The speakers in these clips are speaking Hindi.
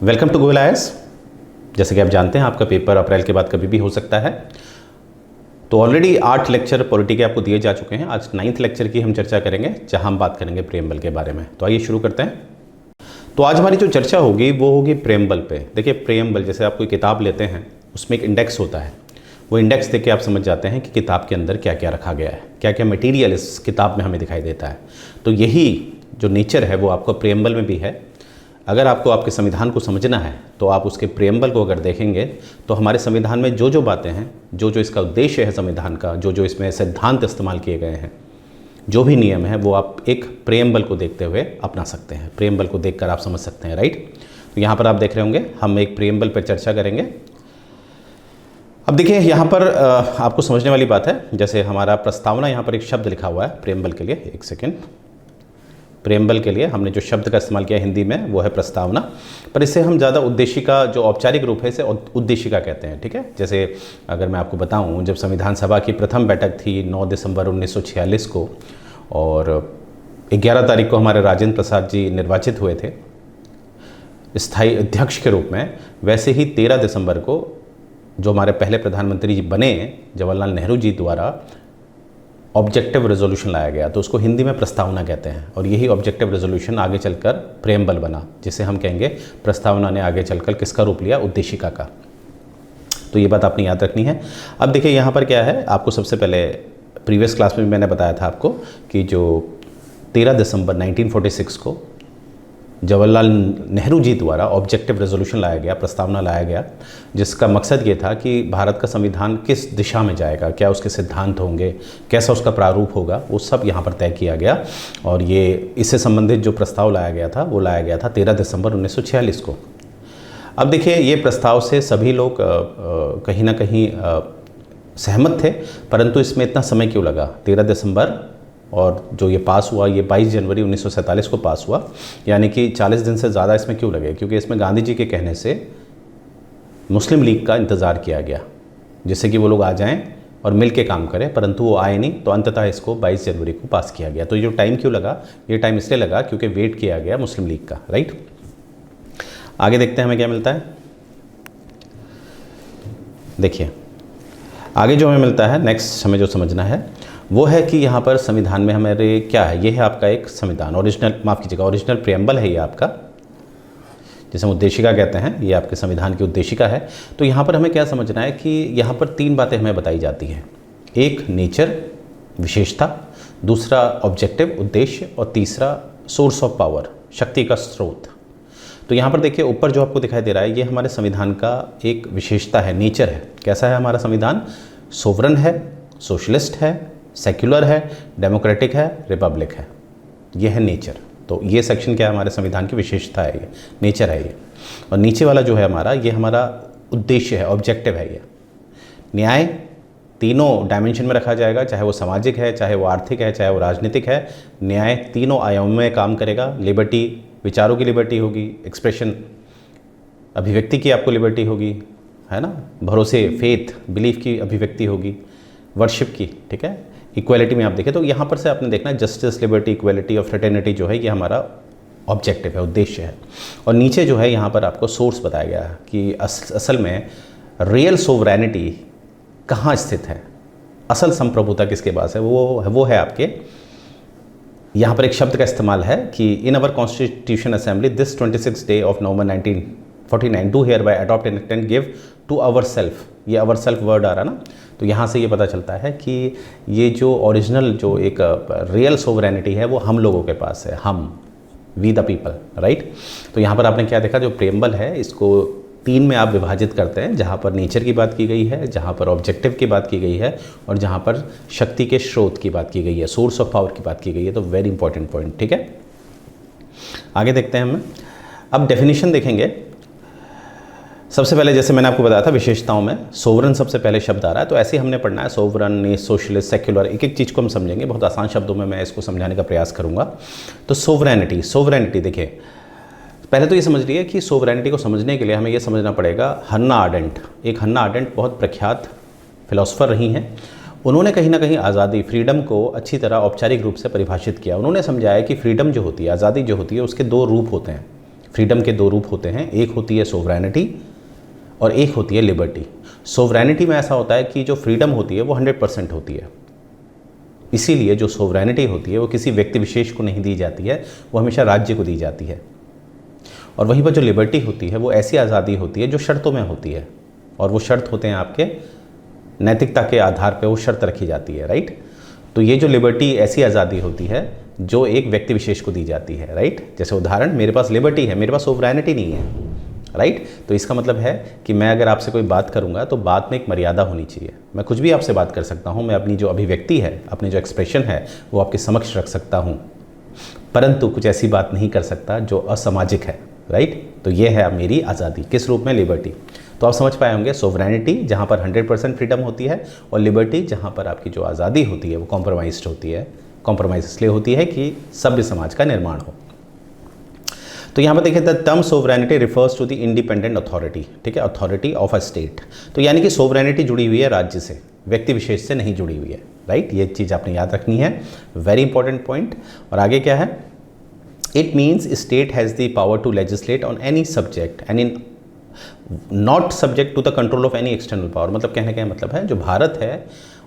Welcome to Google IAS. जैसे कि आप जानते हैं आपका पेपर अप्रैल के बाद कभी भी हो सकता है। तो ऑलरेडी 8 लेक्चर पॉलिटी के आपको दिए जा चुके हैं। आज 9th लेक्चर की हम चर्चा करेंगे, जहां हम बात करेंगे प्रेम्बल के बारे में। तो आइए शुरू करते हैं। तो आज हमारी जो चर्चा होगी वो होगी प्रेम्बल पे। देखिए प्रेम्बल, जैसे आप कोई किताब लेते हैं उसमें एक इंडेक्स होता है। वो इंडेक्स देख के आप समझ जाते हैं कि किताब के अंदर क्या क्या रखा गया है, क्या क्या मटेरियल इस किताब में हमें दिखाई देता है। तो यही जो नेचर है वो आपको प्रेम्बल में भी है। अगर आपको आपके संविधान को समझना है तो आप उसके प्रेम्बल को अगर देखेंगे तो हमारे संविधान में जो जो बातें हैं, जो जो इसका उद्देश्य है संविधान का, जो जो इसमें सिद्धांत इस्तेमाल किए गए हैं, जो भी नियम है वो आप एक प्रेम्बल को देखते हुए अपना सकते हैं। प्रेम्बल को देखकर आप समझ सकते हैं, राइट। तो यहाँ पर आप देख रहे होंगे हम एक प्रेम्बल पर चर्चा करेंगे। अब देखिए यहाँ पर आपको समझने वाली बात है, जैसे हमारा प्रस्तावना, यहाँ पर एक शब्द लिखा हुआ है प्रेम्बल के लिए। एक सेकेंड, प्रेम्बल के लिए हमने जो शब्द का इस्तेमाल किया हिंदी में वो है प्रस्तावना, पर इससे हम ज़्यादा उद्देशिका, जो औपचारिक रूप है इसे उद्देशिका कहते हैं, ठीक है। जैसे अगर मैं आपको बताऊं, जब संविधान सभा की प्रथम बैठक थी 9 दिसंबर 1946 को, और 11 तारीख को हमारे राजेंद्र प्रसाद जी निर्वाचित हुए थे स्थायी अध्यक्ष के रूप में, वैसे ही 13 दिसंबर को जो हमारे पहले प्रधानमंत्री जी बने जवाहरलाल नेहरू जी द्वारा ऑब्जेक्टिव रेजोल्यूशन लाया गया, तो उसको हिंदी में प्रस्तावना कहते हैं। और यही ऑब्जेक्टिव रेजोल्यूशन आगे चलकर प्रेम्बल बना, जिसे हम कहेंगे प्रस्तावना ने आगे चलकर किसका रूप लिया, उद्देशिका का। तो ये बात आपने याद रखनी है। अब देखिए यहाँ पर क्या है, आपको सबसे पहले प्रीवियस क्लास में भी मैंने बताया था आपको कि जो 13 दिसंबर 1946 को जवाहरलाल नेहरू जी द्वारा ऑब्जेक्टिव रेजोल्यूशन लाया गया, प्रस्तावना लाया गया, जिसका मकसद ये था कि भारत का संविधान किस दिशा में जाएगा, क्या उसके सिद्धांत होंगे, कैसा उसका प्रारूप होगा, वो सब यहाँ पर तय किया गया। और ये इससे संबंधित जो प्रस्ताव लाया गया था वो लाया गया था 13 दिसंबर 1946 को। अब देखिए ये प्रस्ताव से सभी लोग कहीं ना कहीं सहमत थे, परंतु इसमें इतना समय क्यों लगा। 13 दिसंबर और जो ये पास हुआ, ये 22 जनवरी 1947 को पास हुआ, यानी कि 40 दिन से ज़्यादा इसमें क्यों लगे, क्योंकि इसमें गांधी जी के कहने से मुस्लिम लीग का इंतज़ार किया गया, जिससे कि वो लोग आ जाएं और मिल के काम करें, परंतु वो आए नहीं। तो अंततः इसको 22 जनवरी को पास किया गया। तो ये जो टाइम क्यों लगा, ये टाइम इसलिए लगा क्योंकि वेट किया गया मुस्लिम लीग का, राइट। आगे देखते हैं हमें क्या मिलता है। देखिए आगे जो हमें मिलता है, नेक्स्ट हमें जो समझना है वो है कि यहाँ पर संविधान में हमारे क्या है, ये है आपका एक संविधान, ओरिजिनल, माफ़ कीजिएगा, ओरिजिनल प्रेम्बल है ये आपका, जिसे हम उद्देशिका कहते हैं, ये आपके संविधान की उद्देशिका है। तो यहाँ पर हमें क्या समझना है कि यहाँ पर 3 बातें हमें बताई जाती हैं। एक नेचर, विशेषता, दूसरा ऑब्जेक्टिव, उद्देश्य, और तीसरा सोर्स ऑफ पावर, शक्ति का स्रोत। तो यहाँ पर देखिए ऊपर जो आपको दिखाई दे रहा है, ये हमारे संविधान का एक विशेषता है, नेचर है। कैसा है हमारा संविधान, सोवरन है, सोशलिस्ट है, सेक्युलर है, डेमोक्रेटिक है, रिपब्लिक है, ये है नेचर। तो ये सेक्शन क्या है, हमारे संविधान की विशेषता है, ये नेचर है ये। और नीचे वाला जो है हमारा, ये हमारा उद्देश्य है, ऑब्जेक्टिव है ये। न्याय तीनों डायमेंशन में रखा जाएगा, चाहे वो सामाजिक है, चाहे वो आर्थिक है, चाहे वो राजनीतिक है। न्याय तीनों आयामों में काम करेगा। लिबर्टी, विचारों की लिबर्टी होगी, एक्सप्रेशन, अभिव्यक्ति की आपको लिबर्टी होगी, है ना, भरोसे, फेथ, बिलीफ की अभिव्यक्ति होगी, वर्शिप की, ठीक है। इक्वलिटी में आप देखें तो यहाँ पर से आपने देखना है जस्टिस, लिबर्टी, इक्वलिटी और फ्रेटर्निटी जो है ये हमारा ऑब्जेक्टिव है, उद्देश्य है। और नीचे जो है यहाँ पर आपको सोर्स बताया गया है कि असल में रियल सोवरेनिटी कहाँ स्थित है, असल संप्रभुता किसके पास है, वो है आपके, यहाँ पर एक शब्द का इस्तेमाल है कि in our constitution assembly this 26 day of November 1949 do hereby adopt and act and give to our self, ये अवर सेल्फ वर्ड आ रहा ना, तो यहाँ से ये पता चलता है कि ये जो ओरिजिनल जो एक रियल सोवरेनिटी है वो हम लोगों के पास है, हम, वी द पीपल, राइट। तो यहाँ पर आपने क्या देखा, जो प्रेम्बल है इसको 3 में आप विभाजित करते हैं, जहाँ पर नेचर की बात की गई है, जहाँ पर ऑब्जेक्टिव की बात की गई है, और जहाँ पर शक्ति के स्रोत की बात की गई है, सोर्स ऑफ पावर की बात की गई है। तो वेरी इंपॉर्टेंट पॉइंट, ठीक है। आगे देखते हैं हम। अब डेफिनेशन देखेंगे। सबसे पहले जैसे मैंने आपको बताया था विशेषताओं में सोवरन सबसे पहले शब्द आ रहा है, तो ऐसे ही हमने पढ़ना है, सोवरन, सोशलिस्ट, सेक्युलर, एक एक चीज़ को हम समझेंगे। बहुत आसान शब्दों में मैं इसको समझाने का प्रयास करूंगा। तो सोवरेनिटी देखिए, पहले तो ये समझ लीजिए कि सोवरेनिटी को समझने के लिए हमें ये समझना पड़ेगा, हन्ना आरेंट, एक हन्ना आरेंट बहुत प्रख्यात फिलोसोफर रही हैं। उन्होंने कहीं ना कहीं आज़ादी, फ्रीडम को अच्छी तरह औपचारिक रूप से परिभाषित किया। उन्होंने समझाया कि फ्रीडम जो होती है, आज़ादी जो होती है, उसके 2 रूप होते हैं, फ्रीडम के दो रूप होते हैं, एक होती है सोवरेनिटी और एक होती है लिबर्टी। सोवरेनिटी में ऐसा होता है कि जो फ्रीडम होती है वो 100% होती है, इसीलिए जो सोवरेनिटी होती है वो किसी व्यक्ति विशेष को नहीं दी जाती है, वो हमेशा राज्य को दी जाती है। और वहीं पर जो लिबर्टी होती है वो ऐसी आज़ादी होती है जो शर्तों में होती है, और वो शर्त होते हैं आपके नैतिकता के आधार पर वो शर्त रखी जाती है, राइट। तो ये जो लिबर्टी ऐसी आज़ादी होती है जो एक व्यक्ति विशेष को दी जाती है, राइट। जैसे उदाहरण, मेरे पास लिबर्टी है, मेरे पास सोवरेनिटी नहीं है, राइट। तो इसका मतलब है कि मैं अगर आपसे कोई बात करूंगा तो बात में एक मर्यादा होनी चाहिए। मैं कुछ भी आपसे बात कर सकता हूं, मैं अपनी जो अभिव्यक्ति है, अपनी जो एक्सप्रेशन है वो आपके समक्ष रख सकता हूं, परंतु कुछ ऐसी बात नहीं कर सकता जो असामाजिक है, राइट। तो ये है मेरी आज़ादी, किस रूप में? लिबर्टी। तो आप समझ पाए होंगे, सोवरेनिटी जहाँ पर 100% फ्रीडम होती है, और लिबर्टी जहाँ पर आपकी जो आज़ादी होती है वो कॉम्प्रोमाइज्ड होती है। कॉम्प्रोमाइज़ इसलिए होती है कि सभ्य समाज का निर्माण हो। तो यहाँ पर देखिए, the term sovereignty refers to the independent authority, ठीक है, अथॉरिटी ऑफ अ स्टेट। तो यानी कि सोवरेनिटी जुड़ी हुई है राज्य से, व्यक्ति विशेष से नहीं जुड़ी हुई है, राइट। ये चीज़ आपने याद रखनी है, वेरी इंपॉर्टेंट पॉइंट। और आगे क्या है? It means state has the power to legislate on any subject and in not subject to the control of any external power. मतलब कहने का मतलब है, जो भारत है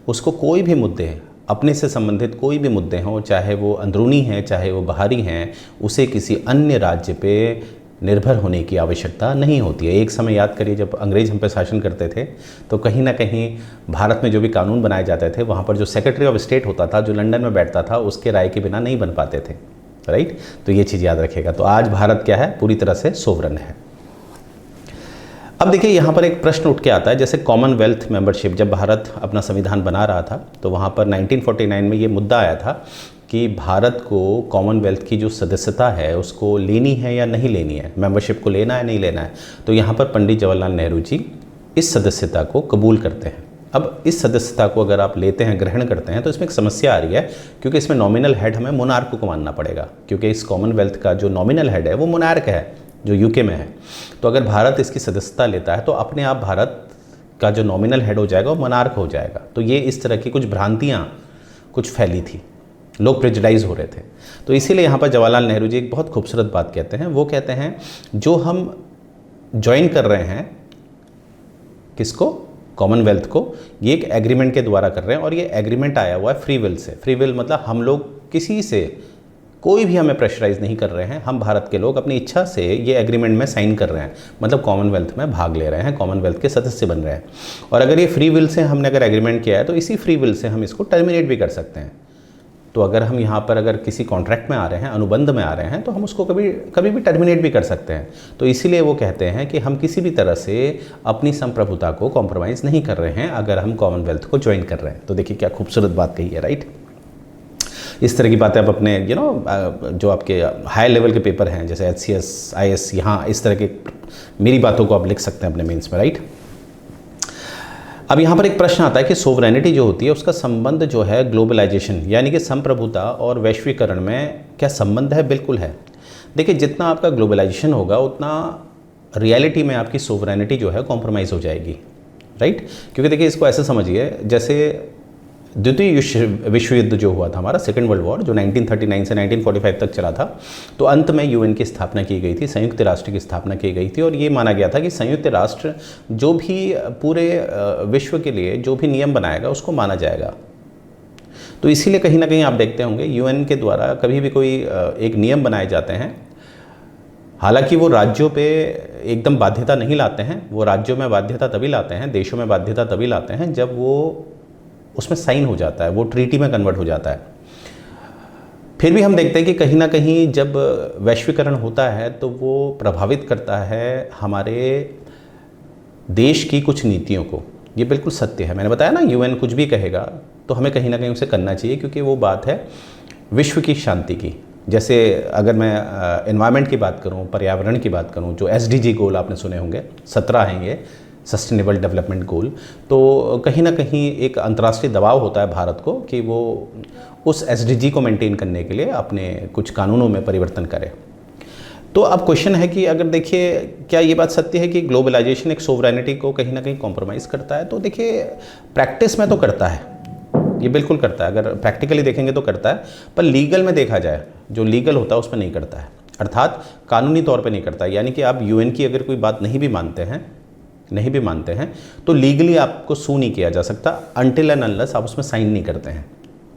उसको कोई भी मुद्दे, अपने से संबंधित कोई भी मुद्दे हों, चाहे वो अंदरूनी हैं चाहे वो बाहरी हैं, उसे किसी अन्य राज्य पे निर्भर होने की आवश्यकता नहीं होती है। एक समय याद करिए, जब अंग्रेज हम पे शासन करते थे तो कहीं ना कहीं भारत में जो भी कानून बनाए जाते थे वहाँ पर जो सेक्रेटरी ऑफ स्टेट होता था, जो लंदन में बैठता था, उसके राय के बिना नहीं बन पाते थे, राइट। तो ये चीज़ याद रखिएगा। तो आज भारत क्या है? पूरी तरह से सोवरन है। अब देखिए, यहाँ पर एक प्रश्न उठ के आता है, जैसे कॉमनवेल्थ मेंबरशिप, जब भारत अपना संविधान बना रहा था तो वहाँ पर 1949 में ये मुद्दा आया था कि भारत को कॉमनवेल्थ की जो सदस्यता है उसको लेनी है या नहीं लेनी है, मेंबरशिप को लेना है नहीं लेना है। तो यहाँ पर पंडित जवाहरलाल नेहरू जी इस सदस्यता को कबूल करते हैं। अब इस सदस्यता को अगर आप लेते हैं, ग्रहण करते हैं, तो इसमें एक समस्या आ रही है, क्योंकि इसमें नॉमिनल हेड हमें मोनार्क को मानना पड़ेगा, क्योंकि इस कॉमनवेल्थ का जो नॉमिनल हेड है वो मोनार्क है, जो यूके में है। तो अगर भारत इसकी सदस्यता लेता है तो अपने आप भारत का जो नॉमिनल हेड हो जाएगा वो मोनार्क हो जाएगा। तो ये इस तरह की कुछ भ्रांतियाँ कुछ फैली थी, लोग प्रेजुडाइज हो रहे थे। तो इसीलिए यहाँ पर जवाहरलाल नेहरू जी एक बहुत खूबसूरत बात कहते हैं। वो कहते हैं, जो हम ज्वाइन कर रहे हैं, किसको? कॉमनवेल्थ को, ये एक एग्रीमेंट के द्वारा कर रहे हैं, और ये एग्रीमेंट आया हुआ है free will say. Free will मतलब हम लोग किसी से, कोई भी हमें प्रेशराइज नहीं कर रहे हैं, हम भारत के लोग अपनी इच्छा से ये एग्रीमेंट में साइन कर रहे हैं, मतलब कॉमनवेल्थ में भाग ले रहे हैं, कॉमनवेल्थ के सदस्य बन रहे हैं। और अगर ये फ्री विल से हमने अगर एग्रीमेंट किया है तो इसी फ्री विल से हम इसको टर्मिनेट भी कर सकते हैं। तो अगर हम यहाँ पर अगर किसी कॉन्ट्रैक्ट में आ रहे हैं, अनुबंध में आ रहे हैं, तो हम उसको कभी भी टर्मिनेट भी कर सकते हैं। तो इसीलिए वो कहते हैं कि हम किसी भी तरह से अपनी संप्रभुता को कॉम्प्रोमाइज़ नहीं कर रहे हैं अगर हम कॉमनवेल्थ को ज्वाइन कर रहे हैं। तो देखिए क्या खूबसूरत बात कही है, राइट। इस तरह की बातें आप अपने जो आपके हाई लेवल के पेपर हैं, जैसे HCS, IS, यहाँ इस तरह के मेरी बातों को आप लिख सकते हैं अपने मेंस में, राइट। अब यहाँ पर एक प्रश्न आता है कि सोवरेनिटी जो होती है उसका संबंध जो है ग्लोबलाइजेशन यानी कि संप्रभुता और वैश्वीकरण में क्या संबंध है? बिल्कुल है। देखिए, जितना आपका ग्लोबलाइजेशन होगा उतना रियलिटी में आपकी सोवरेनिटी जो है कॉम्प्रोमाइज़ हो जाएगी, राइट। क्योंकि देखिए, इसको ऐसे समझिए, जैसे द्वितीय विश्व युद्ध जो हुआ था हमारा, सेकेंड वर्ल्ड वॉर, जो 1939 से 1945 तक चला था, तो अंत में UN की स्थापना की गई थी, संयुक्त राष्ट्र की स्थापना की गई थी। और ये माना गया था कि संयुक्त राष्ट्र जो भी पूरे विश्व के लिए जो भी नियम बनाएगा उसको माना जाएगा। तो इसीलिए कहीं ना कहीं आप देखते होंगे UN के द्वारा कभी भी कोई एक नियम बनाए जाते हैं, हालांकि वो राज्यों पे एकदम बाध्यता नहीं लाते हैं, वो राज्यों में बाध्यता तभी लाते हैं, देशों में बाध्यता तभी लाते हैं जब वो उसमें साइन हो जाता है, वो ट्रीटी में कन्वर्ट हो जाता है। फिर भी हम देखते हैं कि कहीं ना कहीं जब वैश्वीकरण होता है तो वो प्रभावित करता है हमारे देश की कुछ नीतियों को। ये बिल्कुल सत्य है। मैंने बताया ना, UN कुछ भी कहेगा तो हमें कहीं ना कहीं उसे करना चाहिए, क्योंकि वो बात है विश्व की शांति की। जैसे अगर मैं एनवायरनमेंट की बात करूं, पर्यावरण की बात करूं, जो SDG गोल आपने सुने होंगे, 17 हैं ये सस्टेनेबल डेवलपमेंट गोल, तो कहीं ना कहीं एक अंतर्राष्ट्रीय दबाव होता है भारत को कि वो उस SDG को मेंटेन करने के लिए अपने कुछ कानूनों में परिवर्तन करे। तो अब क्वेश्चन है कि अगर देखिए, क्या ये बात सत्य है कि ग्लोबलाइजेशन एक सोवरेनिटी को कहीं ना कहीं कॉम्प्रोमाइज़ करता है? तो देखिए, प्रैक्टिस में तो करता है, ये बिल्कुल करता है। अगर प्रैक्टिकली देखेंगे तो करता है, पर लीगल में देखा जाए, जो लीगल होता है उसमें नहीं करता है। अर्थात कानूनी तौर पे नहीं करता। यानी कि आप यूएन की अगर कोई बात नहीं भी मानते हैं तो लीगली आपको सू नहीं किया जा सकता अनटिल एंड अनलेस आप उसमें साइन नहीं करते हैं,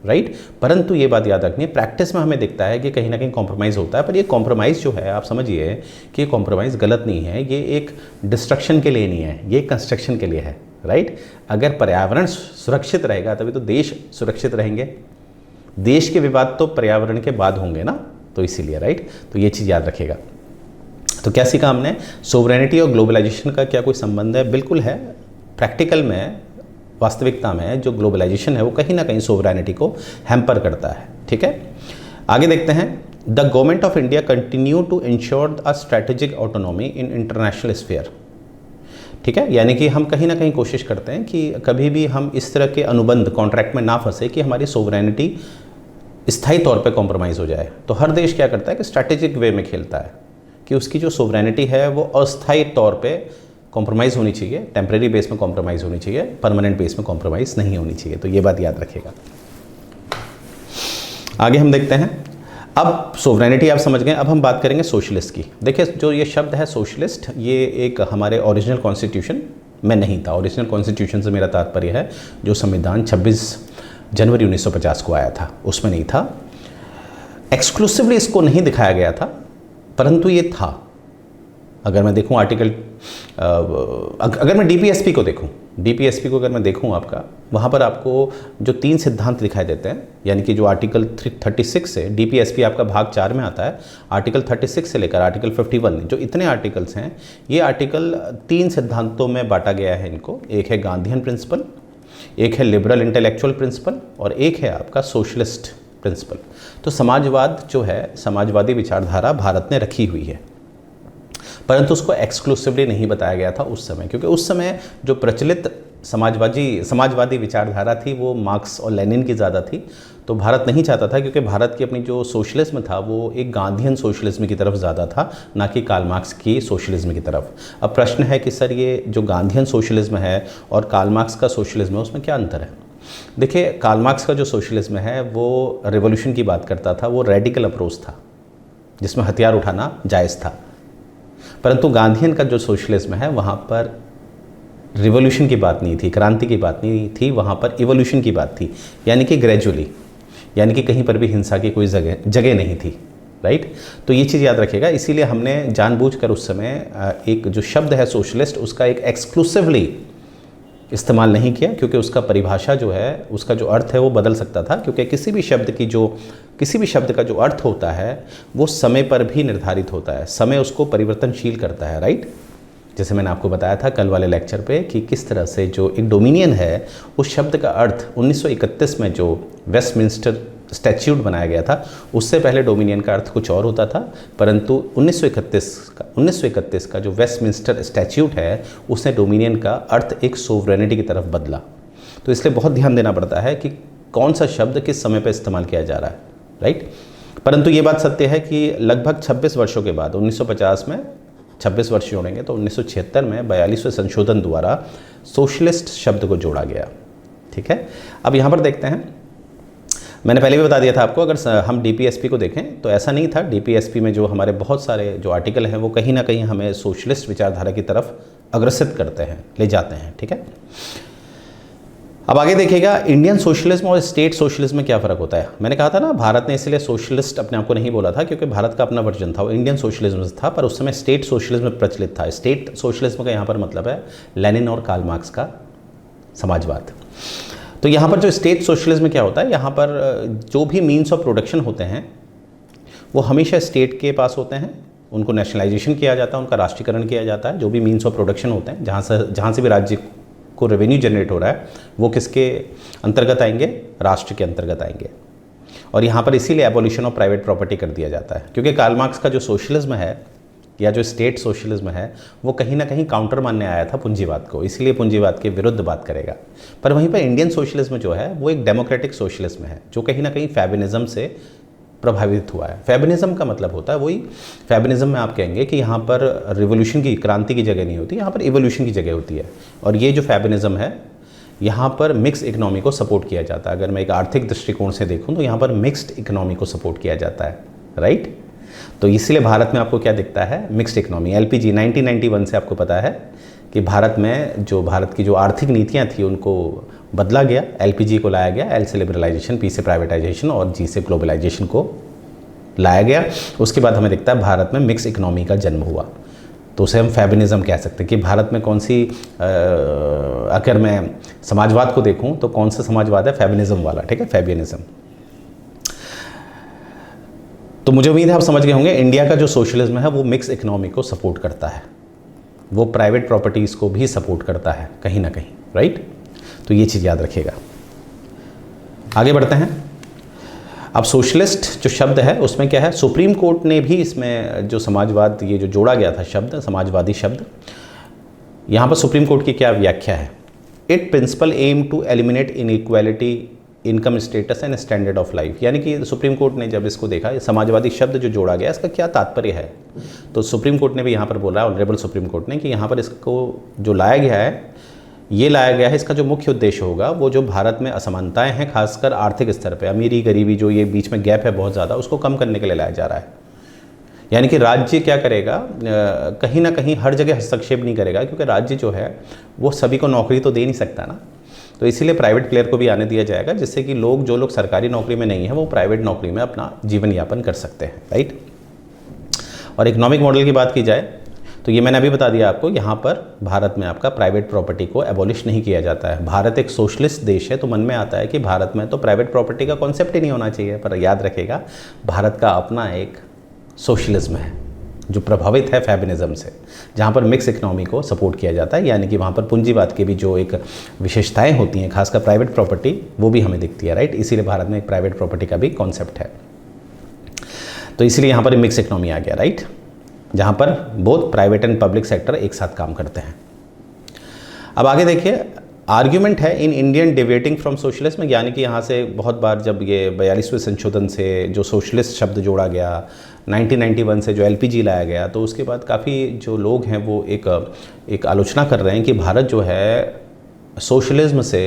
राइट। परंतु ये बात याद रखनी है, प्रैक्टिस में हमें दिखता है कि कहीं ना कहीं कॉम्प्रोमाइज़ होता है, पर ये कॉम्प्रोमाइज़ जो है आप समझिए कि ये कॉम्प्रोमाइज़ गलत नहीं है, ये एक डिस्ट्रक्शन के लिए नहीं है, ये कंस्ट्रक्शन के लिए है, राइट। अगर पर्यावरण सुरक्षित रहेगा तभी तो देश सुरक्षित रहेंगे। देश के विवाद तो पर्यावरण के बाद होंगे ना, तो इसीलिए, राइट। तो ये चीज़ याद रखिएगा। तो क्या सीखा हमने, सोवरेनिटी और ग्लोबलाइजेशन का क्या कोई संबंध है? बिल्कुल है। प्रैक्टिकल में, वास्तविकता में जो ग्लोबलाइजेशन है वो कहीं ना कहीं सोवरेनिटी को हैम्पर करता है, ठीक है। आगे देखते हैं, the government of India continue to ensure a strategic autonomy in international sphere, ठीक है। यानी कि हम कहीं ना कहीं कोशिश करते हैं कि कभी भी हम इस तरह के अनुबंध कॉन्ट्रैक्ट में ना फंसे कि हमारी सोवरेनिटी स्थायी तौर पे कॉम्प्रोमाइज़ हो जाए। तो हर देश क्या करता है कि स्ट्रैटेजिक वे में खेलता है कि उसकी जो सोवरेनिटी है वो अस्थायी तौर पे कॉम्प्रोमाइज़ होनी चाहिए, टेम्परेरी बेस में कॉम्प्रोमाइज़ होनी चाहिए, परमानेंट बेस में कॉम्प्रोमाइज़ नहीं होनी चाहिए। तो ये बात याद रखिएगा। आगे हम देखते हैं, अब सोवरेनिटी आप समझ गए, अब हम बात करेंगे सोशलिस्ट की। देखिए जो ये शब्द है सोशलिस्ट, ये एक हमारे ओरिजिनल कॉन्स्टिट्यूशन में नहीं था। ओरिजिनल कॉन्स्टिट्यूशन से मेरा तात्पर्य है जो संविधान 26 जनवरी 1950 को आया था, उसमें नहीं था। एक्सक्लूसिवली इसको नहीं दिखाया गया था, परंतु ये था। अगर मैं देखूं अगर मैं डीपीएसपी को अगर मैं देखूं आपका, वहाँ पर आपको जो 3 सिद्धांत दिखाई देते हैं, यानी कि जो आर्टिकल 36 से, डीपीएसपी आपका भाग 4 में आता है, आर्टिकल 36 से लेकर आर्टिकल 51, जो इतने आर्टिकल्स हैं, ये आर्टिकल 3 सिद्धांतों में बांटा गया है इनको। एक है गांधीयन प्रिंसिपल, एक है लिबरल इंटेलेक्चुअल प्रिंसिपल, और एक है आपका सोशलिस्ट प्रिंसिपल। तो समाजवाद जो है, समाजवादी विचारधारा भारत ने रखी हुई है, परंतु उसको एक्सक्लूसिवली नहीं बताया गया था उस समय, क्योंकि उस समय जो प्रचलित समाजवादी विचारधारा थी वो मार्क्स और लेनिन की ज़्यादा थी। तो भारत नहीं चाहता था, क्योंकि भारत की अपनी जो सोशलिज्म था वो एक गांधीयन सोशलिज्म की तरफ ज़्यादा था, ना कि कार्ल मार्क्स की सोशलिज्म की तरफ। अब प्रश्न है कि सर ये जो गांधीयन सोशलिज्म है और कार्ल मार्क्स का सोशलिज्म है, उसमें क्या अंतर है? देखिए, कार्ल मार्क्स का जो सोशलिज्म है वो रिवॉल्यूशन की बात करता था, वो रेडिकल अप्रोच था जिसमें हथियार उठाना जायज़ था। परंतु गांधीयन का जो सोशलिज्म है वहाँ पर रिवॉल्यूशन की बात नहीं थी, क्रांति की बात नहीं थी, वहाँ पर इवोल्यूशन की बात थी, यानी कि ग्रेजुअली, यानी कि कहीं पर भी हिंसा की कोई जगह नहीं थी, राइट। तो ये चीज़ याद रखिएगा। इसीलिए हमने जानबूझकर उस समय एक जो शब्द है सोशलिस्ट, उसका एक एक्सक्लूसिवली इस्तेमाल नहीं किया, क्योंकि उसका परिभाषा जो है, उसका जो अर्थ है वो बदल सकता था। क्योंकि किसी भी शब्द का जो अर्थ होता है वो समय पर भी निर्धारित होता है, समय उसको परिवर्तनशील करता है, राइट। जैसे मैंने आपको बताया था कल वाले लेक्चर पे कि किस तरह से जो एक डोमिनियन है, उस शब्द का अर्थ 1931 में जो वेस्टमिंस्टर स्टैच्यूट बनाया गया था, उससे पहले डोमिनियन का अर्थ कुछ और होता था, परंतु 1931 का जो वेस्टमिंस्टर स्टैच्यूट है, उसने डोमिनियन का अर्थ एक सोवरेनिटी की तरफ बदला। तो इसलिए बहुत ध्यान देना पड़ता है कि कौन सा शब्द किस समय पर इस्तेमाल किया जा रहा है, राइट। परंतु ये बात सत्य है कि लगभग 26 वर्षों के बाद, 1950 में 26 वर्ष जोड़ेंगे तो 1976 में 42वें संशोधन द्वारा सोशलिस्ट शब्द को जोड़ा गया, ठीक है। अब यहाँ पर देखते हैं, मैंने पहले भी बता दिया था आपको, अगर हम डीपीएसपी को देखें तो ऐसा नहीं था। डीपीएसपी में जो हमारे बहुत सारे जो आर्टिकल हैं वो कहीं ना कहीं हमें सोशलिस्ट विचारधारा की तरफ अग्रसित करते हैं, ले जाते हैं, ठीक है। अब आगे देखिएगा, इंडियन सोशलिज्म और स्टेट सोशलिज्म में क्या फ़र्क होता है। मैंने कहा था ना, भारत ने इसलिए सोशलिस्ट अपने आप को नहीं बोला था क्योंकि भारत का अपना वर्जन था, वो इंडियन सोशलिज्म था, पर उस समय स्टेट सोशलिज्म प्रचलित था। स्टेट सोशलिज्म का यहाँ पर मतलब है लेनिन और कार्ल मार्क्स का समाजवाद। तो यहाँ पर जो स्टेट सोशलिज्म क्या होता है, यहाँ पर जो भी मीन्स ऑफ प्रोडक्शन होते हैं वो हमेशा स्टेट के पास होते हैं, उनको नेशनलाइजेशन किया जाता है, उनका राष्ट्रीयकरण किया जाता है। जो भी मीन्स ऑफ प्रोडक्शन होते हैं, जहाँ से भी राज्य को रेवेन्यू जनरेट हो रहा है, वो किसके अंतर्गत आएंगे? राष्ट्र के अंतर्गत आएंगे। और यहाँ पर इसीलिए एबोलिशन ऑफ प्राइवेट प्रॉपर्टी कर दिया जाता है, क्योंकि कार्ल मार्क्स का जो सोशलिज्म है या जो स्टेट सोशलिज्म है वो कहीं ना कहीं काउंटर मानने आया था पूंजीवाद को, इसलिए पूंजीवाद के विरुद्ध बात करेगा। पर वहीं पर इंडियन सोशलिज्म जो है वो एक डेमोक्रेटिक सोशलिज्म है, जो कहीं ना कहीं फेमिनिज्म से प्रभावित हुआ है। फेमिनिज्म का मतलब होता है वही, फेमिनिज्म में आप कहेंगे कि यहाँ पर रिवोल्यूशन की, क्रांति की जगह नहीं होती, यहाँ पर इवोल्यूशन की जगह होती है। और ये जो फेमिनिज्म है, यहाँ पर मिक्स इकोनॉमी को सपोर्ट किया जाता है। अगर मैं एक आर्थिक दृष्टिकोण से देखूँ तो यहाँ पर मिक्स्ड इकोनॉमी को सपोर्ट किया जाता है, राइट। तो इसलिए भारत में आपको क्या दिखता है, मिक्स्ड इकोनॉमी। एलपीजी 1991 से आपको पता है कि भारत में जो भारत की जो आर्थिक नीतियाँ थी उनको बदला गया, एलपीजी को लाया गया, एल से लिबरलाइजेशन, पी से प्राइवेटाइजेशन और जी से ग्लोबलाइजेशन को लाया गया। उसके बाद हमें दिखता है भारत में मिक्स इकोनॉमी का जन्म हुआ। तो उसे हम फेमिनिज्म कह सकते हैं कि भारत में कौन सी, अगर मैं समाजवाद को देखूं तो कौन सा समाजवाद है, फेमिनिज्म वाला, ठीक है, फेमिनिज्म। तो मुझे उम्मीद है आप समझ गए होंगे, इंडिया का जो सोशलिज्म है वो मिक्स इकोनॉमी को सपोर्ट करता है, वो प्राइवेट प्रॉपर्टीज़ को भी सपोर्ट करता है कहीं ना कहीं, राइट। तो ये चीज़ याद रखिएगा। आगे बढ़ते हैं। अब सोशलिस्ट जो शब्द है उसमें क्या है, सुप्रीम कोर्ट ने भी इसमें जो समाजवाद, ये जो जोड़ा गया था शब्द, समाजवादी शब्द, यहाँ पर सुप्रीम कोर्ट की क्या व्याख्या है, it principle aim to eliminate inequality, income status and standard of life. यानी कि सुप्रीम कोर्ट ने जब इसको देखा, समाजवादी शब्द जो जोड़ा गया इसका क्या तात्पर्य है, तो सुप्रीम कोर्ट ने भी यहाँ पर बोला, ऑनरेबल सुप्रीम कोर्ट ने, कि यहाँ पर इसको जो लाया गया है, ये लाया गया है, इसका जो मुख्य उद्देश्य होगा वो जो भारत में असमानताएं हैं, खासकर आर्थिक स्तर पे, अमीरी गरीबी जो ये बीच में गैप है बहुत ज़्यादा, उसको कम करने के लिए लाया जा रहा है। यानी कि राज्य क्या करेगा, कहीं ना कहीं हर जगह हस्तक्षेप नहीं करेगा, क्योंकि राज्य जो है वो सभी को नौकरी तो दे नहीं सकता ना, तो इसीलिए प्राइवेट प्लेयर को भी आने दिया जाएगा, जिससे कि लोग, जो लोग सरकारी नौकरी में नहीं है, वो प्राइवेट नौकरी में अपना जीवन यापन कर सकते हैं, राइट। और इकोनॉमिक मॉडल की बात की जाए तो ये मैंने अभी बता दिया आपको, यहाँ पर भारत में आपका प्राइवेट प्रॉपर्टी को एबॉलिश नहीं किया जाता है। भारत एक सोशलिस्ट देश है, तो मन में आता है कि भारत में तो प्राइवेट प्रॉपर्टी का कॉन्सेप्ट ही नहीं होना चाहिए, पर याद रखिएगा भारत का अपना एक सोशलिज्म है जो प्रभावित है फेमिनिज्म से, जहाँ पर मिक्स इकोनॉमी को सपोर्ट किया जाता है, यानी कि वहाँ पर पूंजीवाद की भी जो एक विशेषताएँ होती हैं, खासकर प्राइवेट प्रॉपर्टी, वो भी हमें दिखती है, राइट। इसीलिए भारत में एक प्राइवेट प्रॉपर्टी का भी कॉन्सेप्ट है, तो इसलिए यहाँ पर मिक्स इकोनॉमी आ गया, राइट, जहाँ पर both private and public sector एक साथ काम करते हैं। अब आगे देखिए, आर्ग्यूमेंट है in Indian deviating from socialism, यानी कि यहाँ से बहुत बार जब ये 42वें संशोधन से जो सोशलिस्ट शब्द जोड़ा गया, 1991 से जो एलपीजी लाया गया, तो उसके बाद काफ़ी जो लोग हैं वो एक आलोचना कर रहे हैं कि भारत जो है सोशलिज्म से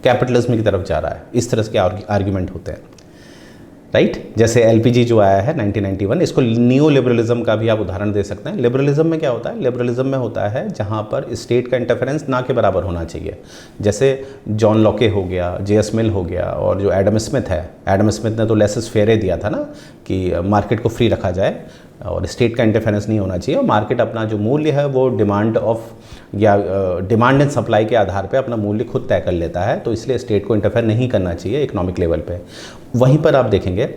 कैपिटलिज्म की तरफ जा रहा है। इस तरह के आर्ग्यूमेंट होते हैं, राइट। जैसे एलपीजी जो आया है 1991, इसको न्यू लिबरलिज्म का भी आप उदाहरण दे सकते हैं। लिबरलिज्म में क्या होता है, लिबरलिज्म में होता है जहाँ पर स्टेट का इंटरफेरेंस ना के बराबर होना चाहिए। जैसे जॉन लॉके हो गया, जेएस मिल हो गया, और जो एडम स्मिथ है, एडम स्मिथ ने तो लेसेस फेयर दिया था ना, कि मार्केट को फ्री रखा जाए और स्टेट का इंटरफेरेंस नहीं होना चाहिए, और मार्केट अपना जो मूल्य है वो डिमांड एंड सप्लाई के आधार पे अपना मूल्य खुद तय कर लेता है, तो इसलिए स्टेट को इंटरफेयर नहीं करना चाहिए इकोनॉमिक लेवल पे। वहीं पर आप देखेंगे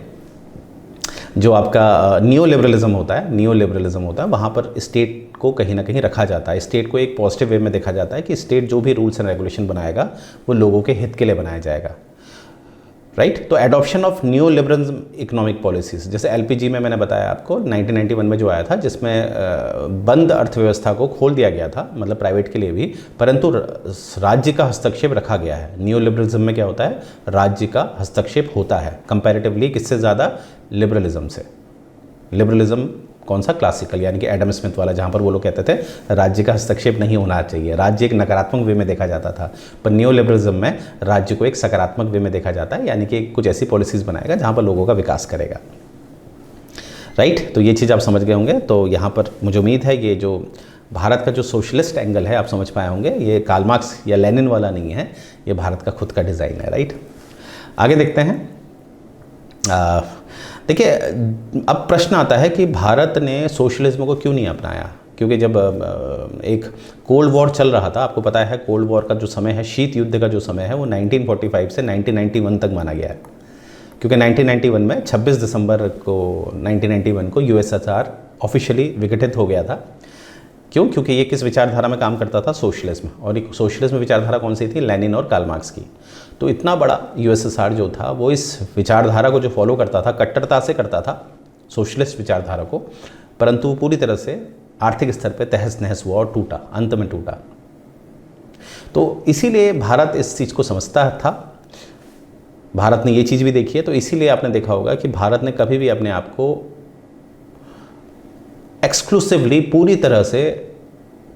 जो आपका नियो लिबरलिज्म होता है, वहाँ पर स्टेट को कहीं ना कहीं रखा जाता है। स्टेट को एक पॉजिटिव वे में देखा जाता है कि स्टेट जो भी रूल्स एंड रेगुलेशन बनाएगा वो लोगों के हित के लिए बनाया जाएगा, राइट। तो adoption of new liberalism economic policies, जैसे एलपीजी में मैंने बताया आपको 1991 में जो आया था, जिसमें बंद अर्थव्यवस्था को खोल दिया गया था, मतलब प्राइवेट के लिए भी, परंतु राज्य का हस्तक्षेप रखा गया है। न्यू लिबरलिज्म में क्या होता है, राज्य का हस्तक्षेप होता है कंपैरेटिवली, किससे ज़्यादा, लिबरलिज्म से। लिबरलिज्म कौन सा, क्लासिकल, यानी कि एडम स्मिथ वाला, जहाँ पर वो लोग कहते थे राज्य का हस्तक्षेप नहीं होना चाहिए, राज्य एक नकारात्मक वे में देखा जाता था। पर न्यू लिबरलिज्म में राज्य को एक सकारात्मक वे में देखा जाता है, यानी कि कुछ ऐसी पॉलिसीज़ बनाएगा जहाँ पर लोगों का विकास करेगा, राइट। तो ये चीज़ आप समझ गए होंगे। तो यहाँ पर मुझे उम्मीद है ये जो भारत का जो सोशलिस्ट एंगल है आप समझ पाए होंगे, ये कार्ल मार्क्स या लेनिन वाला नहीं है, ये भारत का खुद का डिज़ाइन है, राइट। आगे देखते हैं। देखिए, अब प्रश्न आता है कि भारत ने सोशलिज्म को क्यों नहीं अपनाया, क्योंकि जब एक कोल्ड वॉर चल रहा था, आपको पता है कोल्ड वॉर का जो समय है, शीत युद्ध का जो समय है, वो 1945 से 1991 तक माना गया है, क्योंकि 1991 में 26 दिसंबर को 1991 को यूएसएसआर ऑफिशियली विघटित हो गया था। क्यों, क्योंकि ये किस विचारधारा में काम करता था, सोशलिज्म, और एक सोशलिज्म विचारधारा कौन सी थी, लेनिन और कार्ल मार्क्स की। तो इतना बड़ा यूएसएसआर जो था वो इस विचारधारा को जो फॉलो करता था, कट्टरता से करता था सोशलिस्ट विचारधारा को, परंतु पूरी तरह से आर्थिक स्तर पे तहस नहस हुआ और टूटा, अंत में टूटा। तो इसीलिए भारत इस चीज़ को समझता था, भारत ने ये चीज़ भी देखी है, तो इसीलिए आपने देखा होगा कि भारत ने कभी भी अपने आप को एक्सक्लूसिवली पूरी तरह से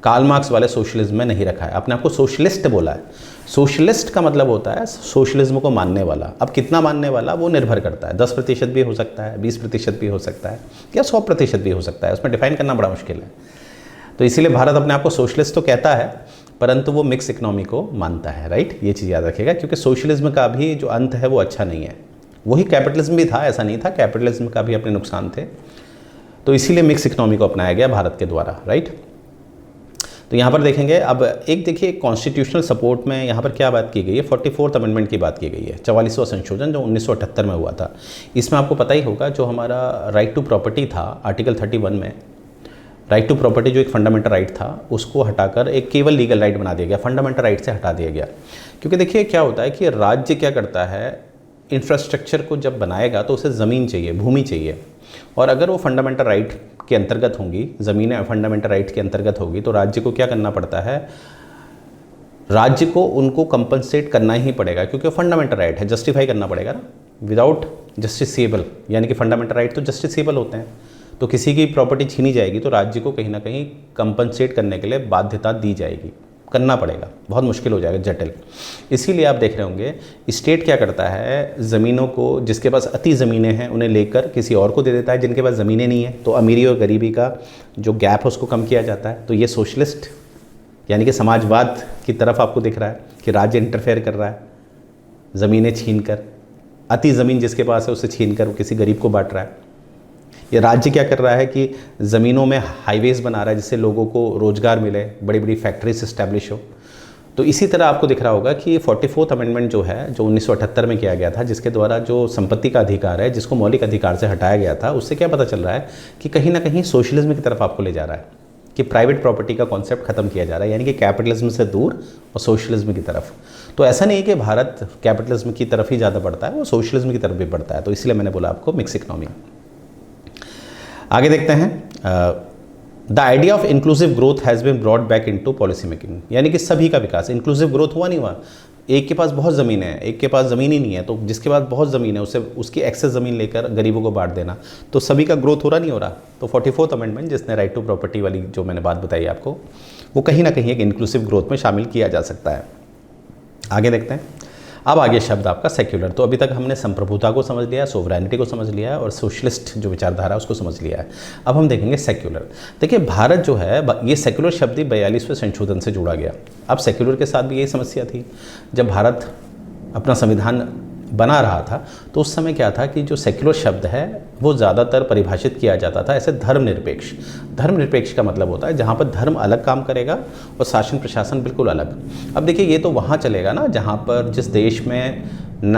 कार्ल मार्क्स वाले सोशलिज्म में नहीं रखा है, अपने आप को सोशलिस्ट बोला है। सोशलिस्ट का मतलब होता है सोशलिज्म को मानने वाला। अब कितना मानने वाला वो निर्भर करता है, 10% भी हो सकता है, 20% भी हो सकता है, या 100% भी हो सकता है, उसमें डिफाइन करना बड़ा मुश्किल है। तो इसीलिए भारत अपने आप को सोशलिस्ट तो कहता है, परंतु वो मिक्स इकोनॉमी को मानता है, राइट। ये चीज़ याद रखिएगा, क्योंकि सोशलिज्म का भी जो अंत है वो अच्छा नहीं है। वही कैपिटलिज्म भी था, ऐसा नहीं था, कैपिटलिज्म का भी अपने नुकसान थे। तो इसीलिए मिक्स इकोनॉमी को अपनाया गया भारत के द्वारा, राइट। तो यहाँ पर देखेंगे, अब एक देखिए कॉन्स्टिट्यूशनल सपोर्ट में यहाँ पर क्या बात की गई है, 44th अमेंडमेंट की बात की गई है, 44वां संशोधन जो 1978 में हुआ था। इसमें आपको पता ही होगा जो हमारा राइट टू प्रॉपर्टी था आर्टिकल 31 में, राइट टू प्रॉपर्टी जो एक फंडामेंटल राइट था उसको हटाकर एक केवल लीगल राइट बना दिया गया, फंडामेंटल राइट से हटा दिया गया। क्योंकि देखिए क्या होता है कि राज्य क्या करता है, इंफ्रास्ट्रक्चर को जब बनाएगा तो उसे ज़मीन चाहिए, भूमि चाहिए, और अगर वो फंडामेंटल राइट के अंतर्गत होंगी, ज़मीनें फंडामेंटल राइट के अंतर्गत होगी, तो राज्य को क्या करना पड़ता है, राज्य को उनको कंपनसेट करना ही पड़ेगा, क्योंकि फंडामेंटल राइट है, जस्टिफाई करना पड़ेगा ना। विदाउट जस्टिसेबल, यानी कि फंडामेंटल राइट तो जस्टिसेबल होते हैं, तो किसी की प्रॉपर्टी छीनी जाएगी तो राज्य को कहीं ना कहीं कंपनसेट करने के लिए बाध्यता दी जाएगी, करना पड़ेगा, बहुत मुश्किल हो जाएगा, जटिल। इसीलिए आप देख रहे होंगे स्टेट क्या करता है, ज़मीनों को, जिसके पास अति ज़मीनें हैं उन्हें लेकर किसी और को दे देता है, जिनके पास ज़मीनें नहीं है, तो अमीरी और गरीबी का जो गैप है उसको कम किया जाता है। तो ये सोशलिस्ट यानी कि समाजवाद की तरफ आपको दिख रहा है कि राज्य इंटरफेयर कर रहा है, ज़मीनें छीन कर, अति ज़मीन जिसके पास है उसे छीन कर वो किसी गरीब को बांट रहा है। ये राज्य क्या कर रहा है कि ज़मीनों में हाईवेज़ बना रहा है जिससे लोगों को रोज़गार मिले, बड़ी बड़ी फैक्ट्रीज इस्टेब्लिश हो। तो इसी तरह आपको दिख रहा होगा कि 44th अमेंडमेंट जो है, जो 1978 में किया गया था, जिसके द्वारा जो संपत्ति का अधिकार है, जिसको मौलिक अधिकार से हटाया गया था, उससे क्या पता चल रहा है कि कहीं ना कहीं सोशलिज्म की तरफ आपको ले जा रहा है, कि प्राइवेट प्रॉपर्टी का कॉन्सेप्ट खत्म किया जा रहा है, यानी कि कैपिटलिज्म से दूर और सोशलिज्म की तरफ। तो ऐसा नहीं है कि भारत कैपिटलिज्म की तरफ ही ज़्यादा बढ़ता है, वो सोशलिज्म की तरफ भी बढ़ता है। तो इसलिए मैंने बोला आपको मिक्स इकोनॉमी। आगे देखते हैं, the idea of inclusive growth has been brought back into policy making, यानी कि सभी का विकास। इंक्लूसिव ग्रोथ हुआ नहीं हुआ, एक के पास बहुत ज़मीन है, एक के पास ज़मीन ही नहीं है, तो जिसके पास बहुत ज़मीन है उसे उसकी एक्सेस ज़मीन लेकर गरीबों को बांट देना, तो सभी का ग्रोथ हो रहा नहीं हो रहा। तो 44th अमेंडमेंट जिसने राइट टू प्रॉपर्टी वाली जो मैंने बात बताई आपको, वो कहीं ना कहीं एक इंक्लूसिव ग्रोथ में शामिल किया जा सकता है। आगे देखते हैं, अब आगे शब्द आपका सेक्युलर। तो अभी तक हमने संप्रभुता को समझ लिया, सोवरेनिटी को समझ लिया है, और सोशलिस्ट जो विचारधारा उसको समझ लिया है। अब हम देखेंगे सेक्युलर। देखिए भारत जो है, ये सेक्युलर शब्द ही 42वें संशोधन से जोड़ा गया। अब सेक्युलर के साथ भी यही समस्या थी, जब भारत अपना संविधान बना रहा था तो उस समय क्या था कि जो सेक्युलर शब्द है वो ज़्यादातर परिभाषित किया जाता था ऐसे धर्मनिरपेक्ष। धर्मनिरपेक्ष का मतलब होता है जहाँ पर धर्म अलग काम करेगा और शासन प्रशासन बिल्कुल अलग। अब देखिए ये तो वहाँ चलेगा ना जहाँ पर, जिस देश में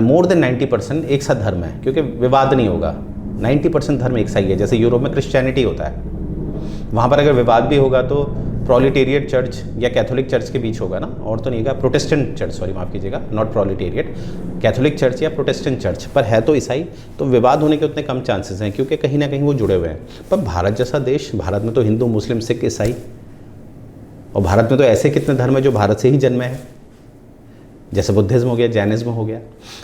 मोर देन 90% एक सा धर्म है, क्योंकि विवाद नहीं होगा, 90% धर्म एक सा ही है। जैसे यूरोप में क्रिश्चियनिटी होता है, वहाँ पर अगर विवाद भी होगा तो प्रोलिटेरिएट चर्च या कैथोलिक चर्च के बीच होगा ना, और तो नहीं होगा, प्रोटेस्टेंट चर्च, सॉरी माफ़ कीजिएगा, नॉट प्रोलिटेरिएट, कैथोलिक चर्च या प्रोटेस्टेंट चर्च, पर है तो ईसाई, तो विवाद होने के उतने कम चांसेस हैं क्योंकि कहीं ना कहीं वो जुड़े हुए हैं। पर भारत जैसा देश, भारत में तो हिंदू, मुस्लिम, सिख, ईसाई, और भारत में तो ऐसे कितने धर्म है जो भारत से ही जन्मे हैं, जैसे बुद्धिज़्म हो गया, जैनिज़्म हो गया,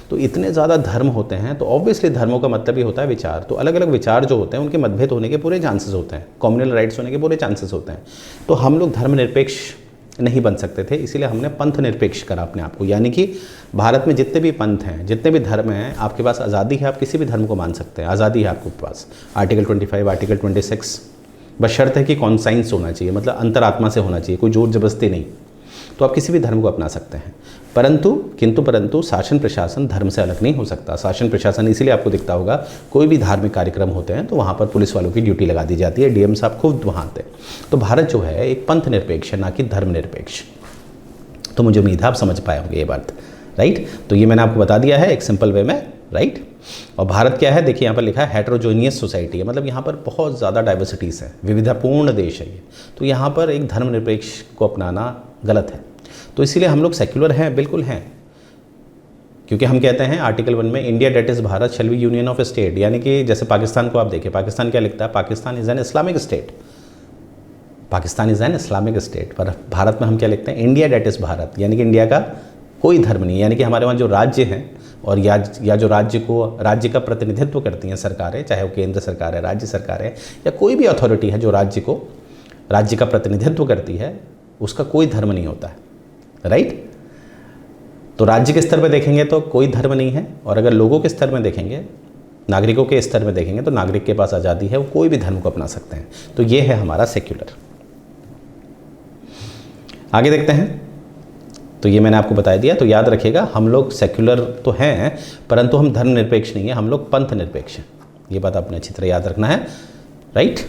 तो इतने ज़्यादा धर्म होते हैं। तो ऑब्वियसली धर्मों का मतलब ही होता है विचार, तो अलग अलग विचार जो होते हैं उनके मतभेद होने के पूरे चांसेस होते हैं, कम्युनल राइट्स होने के पूरे चांसेस होते हैं। तो हम लोग धर्मनिरपेक्ष नहीं बन सकते थे, इसीलिए हमने पंथ निरपेक्ष करा अपने आप को, यानी कि भारत में जितने भी पंथ हैं, जितने भी धर्म हैं, आपके पास आज़ादी है, आप किसी भी धर्म को मान सकते हैं, आज़ादी है आपके पास, आर्टिकल 25, आर्टिकल 26, बस शर्त है कि कॉन्साइंस होना चाहिए, मतलब अंतरात्मा से होना चाहिए, कोई जोर जबरदस्ती नहीं, तो आप किसी भी धर्म को अपना सकते हैं। परंतु शासन प्रशासन धर्म से अलग नहीं हो सकता। शासन प्रशासन इसीलिए आपको दिखता होगा कोई भी धार्मिक कार्यक्रम होते हैं तो वहाँ पर पुलिस वालों की ड्यूटी लगा दी जाती है, डीएम साहब खुद वहाँ आते हैं। तो भारत जो है एक पंथ निरपेक्ष है, ना कि धर्मनिरपेक्ष। तो मुझे उम्मीद है आप समझ पाए होंगे ये बात, राइट। तो ये मैंने आपको बता दिया है एक सिंपल वे में, राइट। और भारत क्या है, देखिए यहाँ पर लिखा है हेटेरोजेनियस सोसाइटी है, मतलब यहाँ पर बहुत ज़्यादा डाइवर्सिटीज़ है, विविधतापूर्ण देश है ये। तो यहाँ पर एक धर्मनिरपेक्ष को अपनाना गलत है, तो इसीलिए हम लोग सेक्युलर हैं, बिल्कुल हैं, क्योंकि हम कहते हैं आर्टिकल 1 में India that is Bharat shall be union of state, यानी कि जैसे पाकिस्तान को आप देखिए, पाकिस्तान क्या लिखता है, Pakistan is an Islamic state, Pakistan is an Islamic state. पर भारत में हम क्या लिखते हैं, इंडिया डेट इज़ भारत, यानी कि इंडिया का कोई धर्म नहीं, यानी कि हमारे वहाँ जो राज्य हैं और या जो राज्य का प्रतिनिधित्व करती हैं सरकारें, चाहे वो केंद्र सरकार है, राज्य सरकार है, या कोई भी अथॉरिटी है जो राज्य का प्रतिनिधित्व करती है, उसका कोई धर्म नहीं होता है, राइट। तो राज्य के स्तर पर देखेंगे तो कोई धर्म नहीं है, और अगर लोगों के स्तर में देखेंगे, नागरिकों के स्तर में देखेंगे तो नागरिक के पास आज़ादी है, वो कोई भी धर्म को अपना सकते हैं। तो ये है हमारा सेक्युलर। आगे देखते हैं। तो ये मैंने आपको बता दिया। तो याद रखिएगा, हम लोग सेक्युलर तो हैं परंतु हम धर्मनिरपेक्ष नहीं है, हम लोग पंथ निरपेक्ष हैं। ये बात आपने अच्छी तरह याद रखना है, राइट।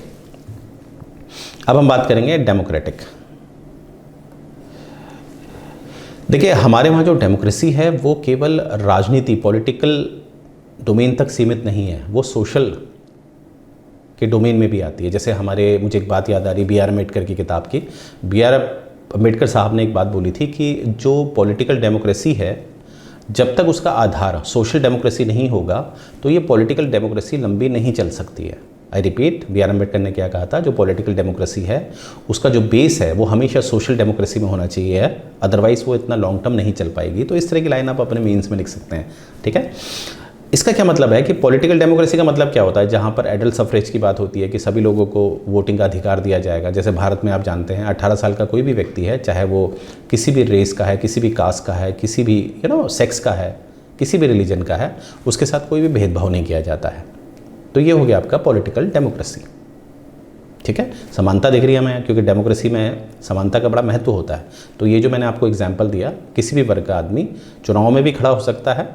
अब हम बात करेंगे डेमोक्रेटिक। देखिए, हमारे वहाँ जो डेमोक्रेसी है वो केवल राजनीति, पॉलिटिकल डोमेन तक सीमित नहीं है, वो सोशल के डोमेन में भी आती है। जैसे मुझे एक बात याद आ रही बी आर अम्बेडकर की किताब की। बी आर अम्बेडकर साहब ने एक बात बोली थी कि जो पॉलिटिकल डेमोक्रेसी है, जब तक उसका आधार सोशल डेमोक्रेसी नहीं होगा तो ये पॉलिटिकल डेमोक्रेसी लंबी नहीं चल सकती है। I repeat, B R Ambedkar ने क्या कहा था, जो पॉलिटिकल डेमोक्रेसी है उसका जो बेस है वो हमेशा सोशल डेमोक्रेसी में होना चाहिए, अदरवाइज वो इतना लॉन्ग टर्म नहीं चल पाएगी। तो इस तरह की लाइन आप अपने मीन्स में लिख सकते हैं, ठीक है। इसका क्या मतलब है कि पॉलिटिकल डेमोक्रेसी का मतलब क्या होता है, जहाँ पर एडल्ट सफरेज की बात होती है कि सभी लोगों को वोटिंग का अधिकार दिया जाएगा। जैसे भारत में आप जानते हैं 18 साल का कोई भी व्यक्ति है, चाहे वो किसी भी रेस का है, किसी भी कास्ट का है, किसी भी सेक्स का है, किसी भी रिलीजन का है, उसके साथ कोई भी भेदभाव नहीं किया जाता है। तो ये हो गया आपका पॉलिटिकल डेमोक्रेसी, ठीक है। समानता दिख रही है हमें, क्योंकि डेमोक्रेसी में समानता का बड़ा महत्व होता है। तो ये जो मैंने आपको एग्जाम्पल दिया, किसी भी वर्ग का आदमी चुनाव में भी खड़ा हो सकता है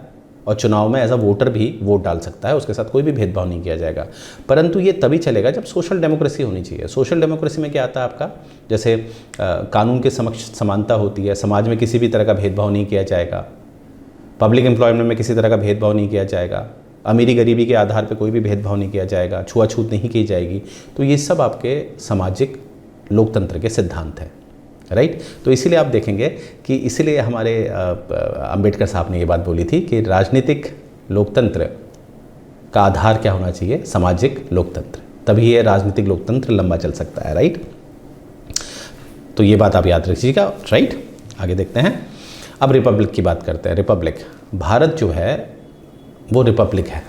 और चुनाव में एज अ वोटर भी वोट डाल सकता है, उसके साथ कोई भी भेदभाव नहीं किया जाएगा। परंतु ये तभी चलेगा जब सोशल डेमोक्रेसी होनी चाहिए। सोशल डेमोक्रेसी में क्या आता है आपका, जैसे कानून के समक्ष समानता होती है, समाज में किसी भी तरह का भेदभाव नहीं किया जाएगा, पब्लिक एम्प्लॉयमेंट में किसी तरह का भेदभाव नहीं किया जाएगा, अमीरी गरीबी के आधार पर कोई भी भेदभाव नहीं किया जाएगा, छुआछूत नहीं की जाएगी। तो ये सब आपके सामाजिक लोकतंत्र के सिद्धांत हैं, राइट। तो इसीलिए आप देखेंगे कि इसीलिए हमारे अंबेडकर साहब ने ये बात बोली थी कि राजनीतिक लोकतंत्र का आधार क्या होना चाहिए, सामाजिक लोकतंत्र, तभी ये राजनीतिक लोकतंत्र लंबा चल सकता है, राइट। तो ये बात आप याद रखिएगा, राइट। आगे देखते हैं। अब रिपब्लिक की बात करते हैं। रिपब्लिक, भारत जो है वो रिपब्लिक है,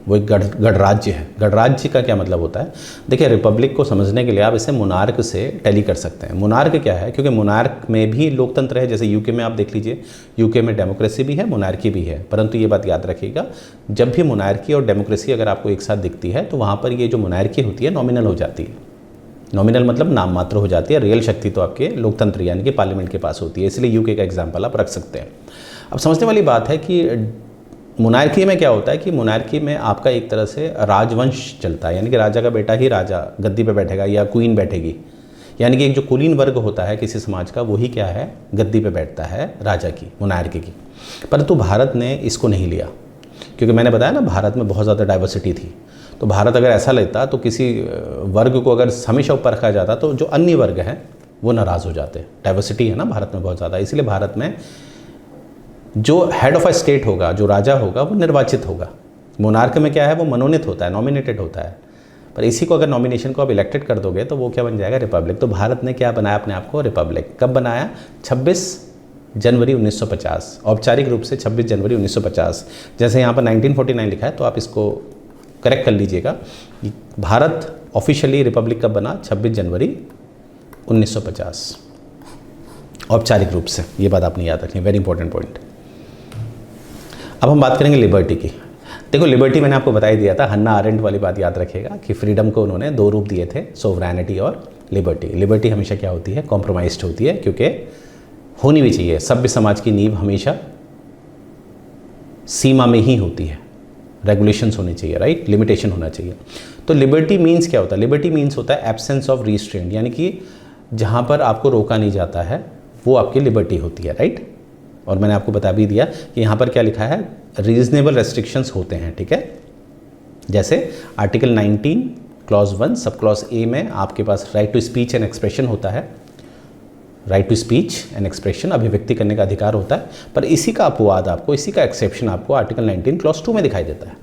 वो एक गणराज्य है। गणराज्य का क्या मतलब होता है, देखिए रिपब्लिक को समझने के लिए आप इसे मोनार्क से टैली कर सकते हैं। मोनार्क क्या है, क्योंकि मोनार्क में भी लोकतंत्र है। जैसे यूके में आप देख लीजिए, यूके में डेमोक्रेसी भी है, मोनार्की भी है। परंतु ये बात याद रखिएगा, जब भी मोनार्की और डेमोक्रेसी अगर आपको एक साथ दिखती है तो वहाँ पर ये जो मोनार्की होती है नॉमिनल हो जाती है। नॉमिनल मतलब नाम मात्र हो जाती है, रियल शक्ति तो आपके लोकतंत्र यानी कि पार्लियामेंट के पास होती है। इसलिए यूके का एग्जाम्पल आप रख सकते हैं। अब समझने वाली बात है कि मोनार्की में क्या होता है कि मोनार्की में आपका एक तरह से राजवंश चलता है, यानी कि राजा का बेटा ही राजा गद्दी पे बैठेगा या क्वीन बैठेगी, यानी कि एक जो कुलीन वर्ग होता है किसी समाज का, वही क्या है, गद्दी पे बैठता है राजा की, मोनार्की की। परंतु भारत ने इसको नहीं लिया, क्योंकि मैंने बताया ना भारत में बहुत ज़्यादा डाइवर्सिटी थी। तो भारत अगर ऐसा लेता तो किसी वर्ग को अगर हमेशा ऊपर रखा जाता तो जो अन्य वर्ग हैं वो नाराज़ हो जाते। डाइवर्सिटी है ना भारत में बहुत ज़्यादा, इसलिए भारत में जो हेड ऑफ अ स्टेट होगा, जो राजा होगा, वो निर्वाचित होगा। मोनार्क में क्या है, वो मनोनीत होता है, नॉमिनेटेड होता है। पर इसी को अगर नॉमिनेशन को आप इलेक्टेड कर दोगे तो वो क्या बन जाएगा, रिपब्लिक। तो भारत ने क्या बनाया अपने आप को, रिपब्लिक। कब बनाया, 26 जनवरी 1950, औपचारिक रूप से 26 जनवरी 1950। जैसे यहाँ पर 1949 लिखा है तो आप इसको करेक्ट कर लीजिएगा। भारत ऑफिशियली रिपब्लिक कब बना, 26 जनवरी 1950, औपचारिक रूप से। ये बात आपने याद रखनी, वेरी इंपॉर्टेंट पॉइंट। अब हम बात करेंगे लिबर्टी की। देखो लिबर्टी मैंने आपको बता ही दिया था, हन्ना आरेंट वाली बात याद रखिएगा कि फ्रीडम को उन्होंने 2 रूप दिए थे, सोवरेनिटी और लिबर्टी। लिबर्टी हमेशा क्या होती है, कॉम्प्रोमाइज्ड होती है, क्योंकि होनी भी चाहिए। सभ्य समाज की नींव हमेशा सीमा में ही होती है, रेगुलेशंस होनी चाहिए, राइट, लिमिटेशन होना चाहिए। तो लिबर्टी मीन्स क्या होता है, लिबर्टी मीन्स होता है एब्सेंस ऑफ रिस्ट्रेंट, यानी कि जहाँ पर आपको रोका नहीं जाता है वो आपकी लिबर्टी होती है, राइट। और मैंने आपको बता भी दिया कि यहाँ पर क्या लिखा है, रीजनेबल रेस्ट्रिक्शंस होते हैं, ठीक है। जैसे article 19 clause 1 sub clause A में आपके पास right to speech and expression होता है, right to speech and expression, अभिव्यक्ति करने का अधिकार होता है। पर इसी का अपवाद आपको, इसी का एक्सेप्शन आपको आर्टिकल 19 क्लॉज 2 में दिखाई देता है,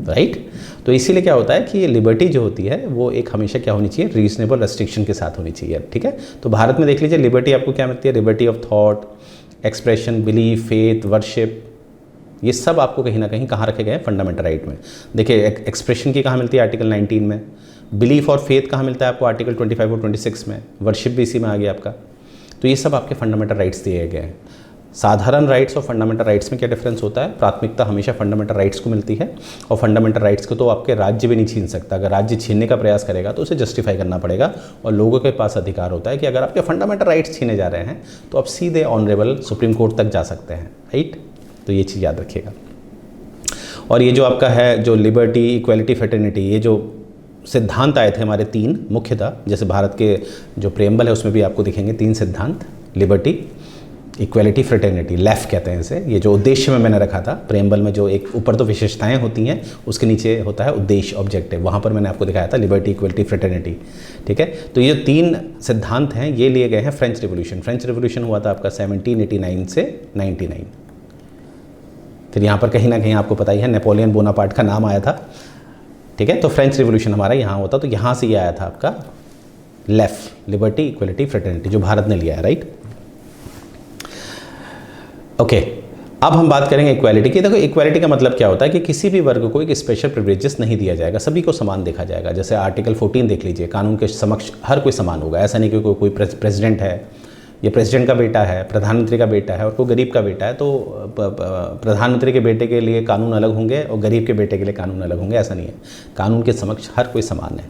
राइट। तो इसीलिए क्या होता है कि लिबर्टी जो होती है वो एक हमेशा क्या होनी चाहिए, रीजनेबल रेस्ट्रिक्शन के साथ होनी चाहिए, ठीक है। तो भारत में देख लीजिए लिबर्टी आपको क्या मिलती है, liberty of thought, expression, belief, faith, worship, ये सब आपको कहीं ना कहीं कहाँ रखे गए हैं, फंडामेंटल राइट में। देखिए एक्सप्रेशन की कहाँ मिलती है, आर्टिकल 19 में। बिलीफ और फेथ कहाँ मिलता है आपको, आर्टिकल 25 और 26 में। वर्शिप भी इसी में आ गया आपका, तो ये सब आपके फंडामेंटल राइट्स दिए गए हैं। साधारण राइट्स और फंडामेंटल राइट्स में क्या डिफरेंस होता है? प्राथमिकता हमेशा फंडामेंटल राइट्स को मिलती है, और फंडामेंटल राइट्स को तो आपके राज्य भी नहीं छीन सकता। अगर राज्य छीनने का प्रयास करेगा तो उसे जस्टिफाई करना पड़ेगा, और लोगों के पास अधिकार होता है कि अगर आपके फंडामेंटल राइट्स छीने जा रहे हैं तो आप सीधे ऑनरेबल सुप्रीम कोर्ट तक जा सकते हैं, राइट। तो ये चीज़ याद रखिएगा। और ये जो आपका है जो लिबर्टी, इक्वालिटी, फ्रेटर्निटी, ये जो सिद्धांत आए थे हमारे 3 मुख्यतः, जैसे भारत के जो प्रेम्बल है उसमें भी आपको दिखेंगे 3 सिद्धांत, लिबर्टी, इक्वालिटी, फ्रेटर्निटी, लेफ कहते हैं इसे। ये जो उद्देश्य में मैंने रखा था प्रेम्बल में, जो एक ऊपर तो विशेषताएं होती हैं, उसके नीचे होता है उद्देश्य, ऑब्जेक्टिव, वहाँ पर मैंने आपको दिखाया था लिबर्टी, इक्वालिटी, फ्रेटर्निटी, ठीक है। तो ये जो 3 सिद्धांत हैं ये लिए गए हैं फ्रेंच रिवोल्यूशन। फ्रेंच रिवोल्यूशन हुआ था आपका 1789 से 99। फिर यहाँ पर कहीं ना कहीं आपको पता ही है नेपोलियन बोनापार्ट का नाम आया था, ठीक है। तो फ्रेंच रिवोल्यूशन हमारा यहाँ होता, तो यहाँ से ये आया था आपका लेफ, लिबर्टी, इक्वलिटी, फ्रेटर्निटी, जो भारत ने लिया है, राइट। ओके, अब हम बात करेंगे इक्वालिटी की। देखो इक्वालिटी का मतलब क्या होता है कि किसी भी वर्ग को एक स्पेशल प्रिविलेजेस नहीं दिया जाएगा, सभी को समान देखा जाएगा। जैसे आर्टिकल 14 देख लीजिए, कानून के समक्ष हर कोई समान होगा। ऐसा नहीं कि कोई प्रेसिडेंट है, ये प्रेसिडेंट का बेटा है, प्रधानमंत्री का बेटा है और कोई गरीब का बेटा है, तो प्रधानमंत्री के बेटे के लिए कानून अलग होंगे और गरीब के बेटे के लिए कानून अलग होंगे, ऐसा नहीं है। कानून के समक्ष हर कोई समान है,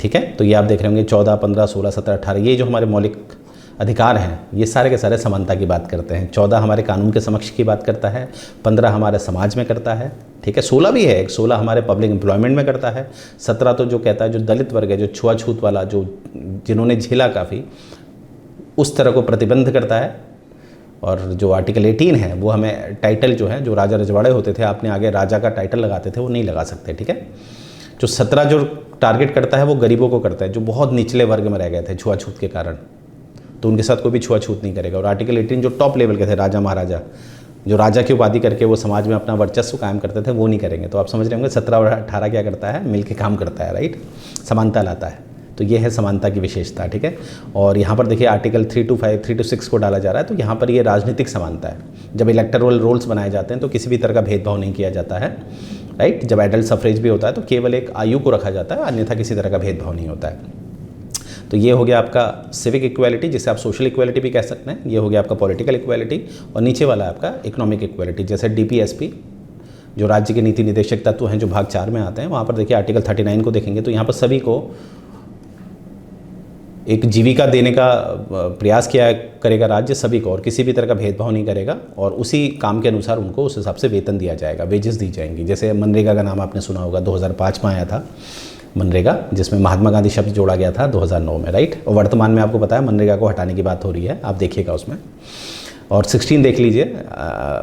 ठीक है। तो ये आप देख रहे होंगे 14, 15, 16, 17, 18, ये जो हमारे मौलिक अधिकार हैं ये सारे के सारे समानता की बात करते हैं। 14 हमारे कानून के समक्ष की बात करता है, 15 हमारे समाज में करता है, ठीक है। 16 भी है, 16 हमारे पब्लिक एम्प्लॉयमेंट में करता है। 17 तो जो कहता है जो दलित वर्ग है, जो छुआछूत वाला, जो जिन्होंने झेला काफ़ी, उस तरह को प्रतिबंध करता है। और जो आर्टिकल 18 है वो हमें टाइटल जो है, जो राजा रजवाड़े होते थे, आपने आगे राजा का टाइटल लगाते थे, वो नहीं लगा सकते, ठीक है। जो 17 जो टारगेट करता है वो गरीबों को करता है, जो बहुत निचले वर्ग में रह गए थे छुआछूत के कारण, तो उनके साथ कोई भी छुआछूत नहीं करेगा। और आर्टिकल 18 जो टॉप लेवल के थे, राजा महाराजा, जो राजा की उपाधि करके वो समाज में अपना वर्चस्व कायम करते थे, वो नहीं करेंगे। तो आप समझ रहे होंगे 17 और 18 क्या करता है, मिल के काम करता है, राइट, समानता लाता है। तो ये है समानता की विशेषता, ठीक है। और यहाँ पर देखिए आर्टिकल 3 to 5, 3 to 6 को डाला जा रहा है, तो यहाँ पर ये राजनीतिक समानता है। जब इलेक्टोरल रोल्स बनाए जाते हैं तो किसी भी तरह का भेदभाव नहीं किया जाता है, राइट। जब एडल्ट सफरेज भी होता है तो केवल एक आयु को रखा जाता है, अन्यथा किसी तरह का भेदभाव नहीं होता है। तो ये हो गया आपका सिविक इक्वालिटी, जिसे आप सोशल इक्वालिटी भी कह सकते हैं। ये हो गया आपका पॉलिटिकल इक्वालिटी, और नीचे वाला है आपका इकोनॉमिक इक्वालिटी। जैसे डीपीएसपी, जो राज्य के नीति निर्देशक तत्व हैं, जो भाग 4 में आते हैं, वहाँ पर देखिए आर्टिकल 39 को देखेंगे तो यहाँ पर सभी को एक जीविका देने का प्रयास किया करेगा राज्य, सभी को, और किसी भी तरह का भेदभाव नहीं करेगा, और उसी काम के अनुसार उनको उस हिसाब से वेतन दिया जाएगा, वेजेस दी जाएंगी। जैसे मनरेगा का नाम आपने सुना होगा, 2005 में आया था मनरेगा, जिसमें महात्मा गांधी शब्द जोड़ा गया था 2009 में, राइट। और वर्तमान में आपको पता है मनरेगा को हटाने की बात हो रही है, आप देखिएगा उसमें। और 16 देख लीजिए,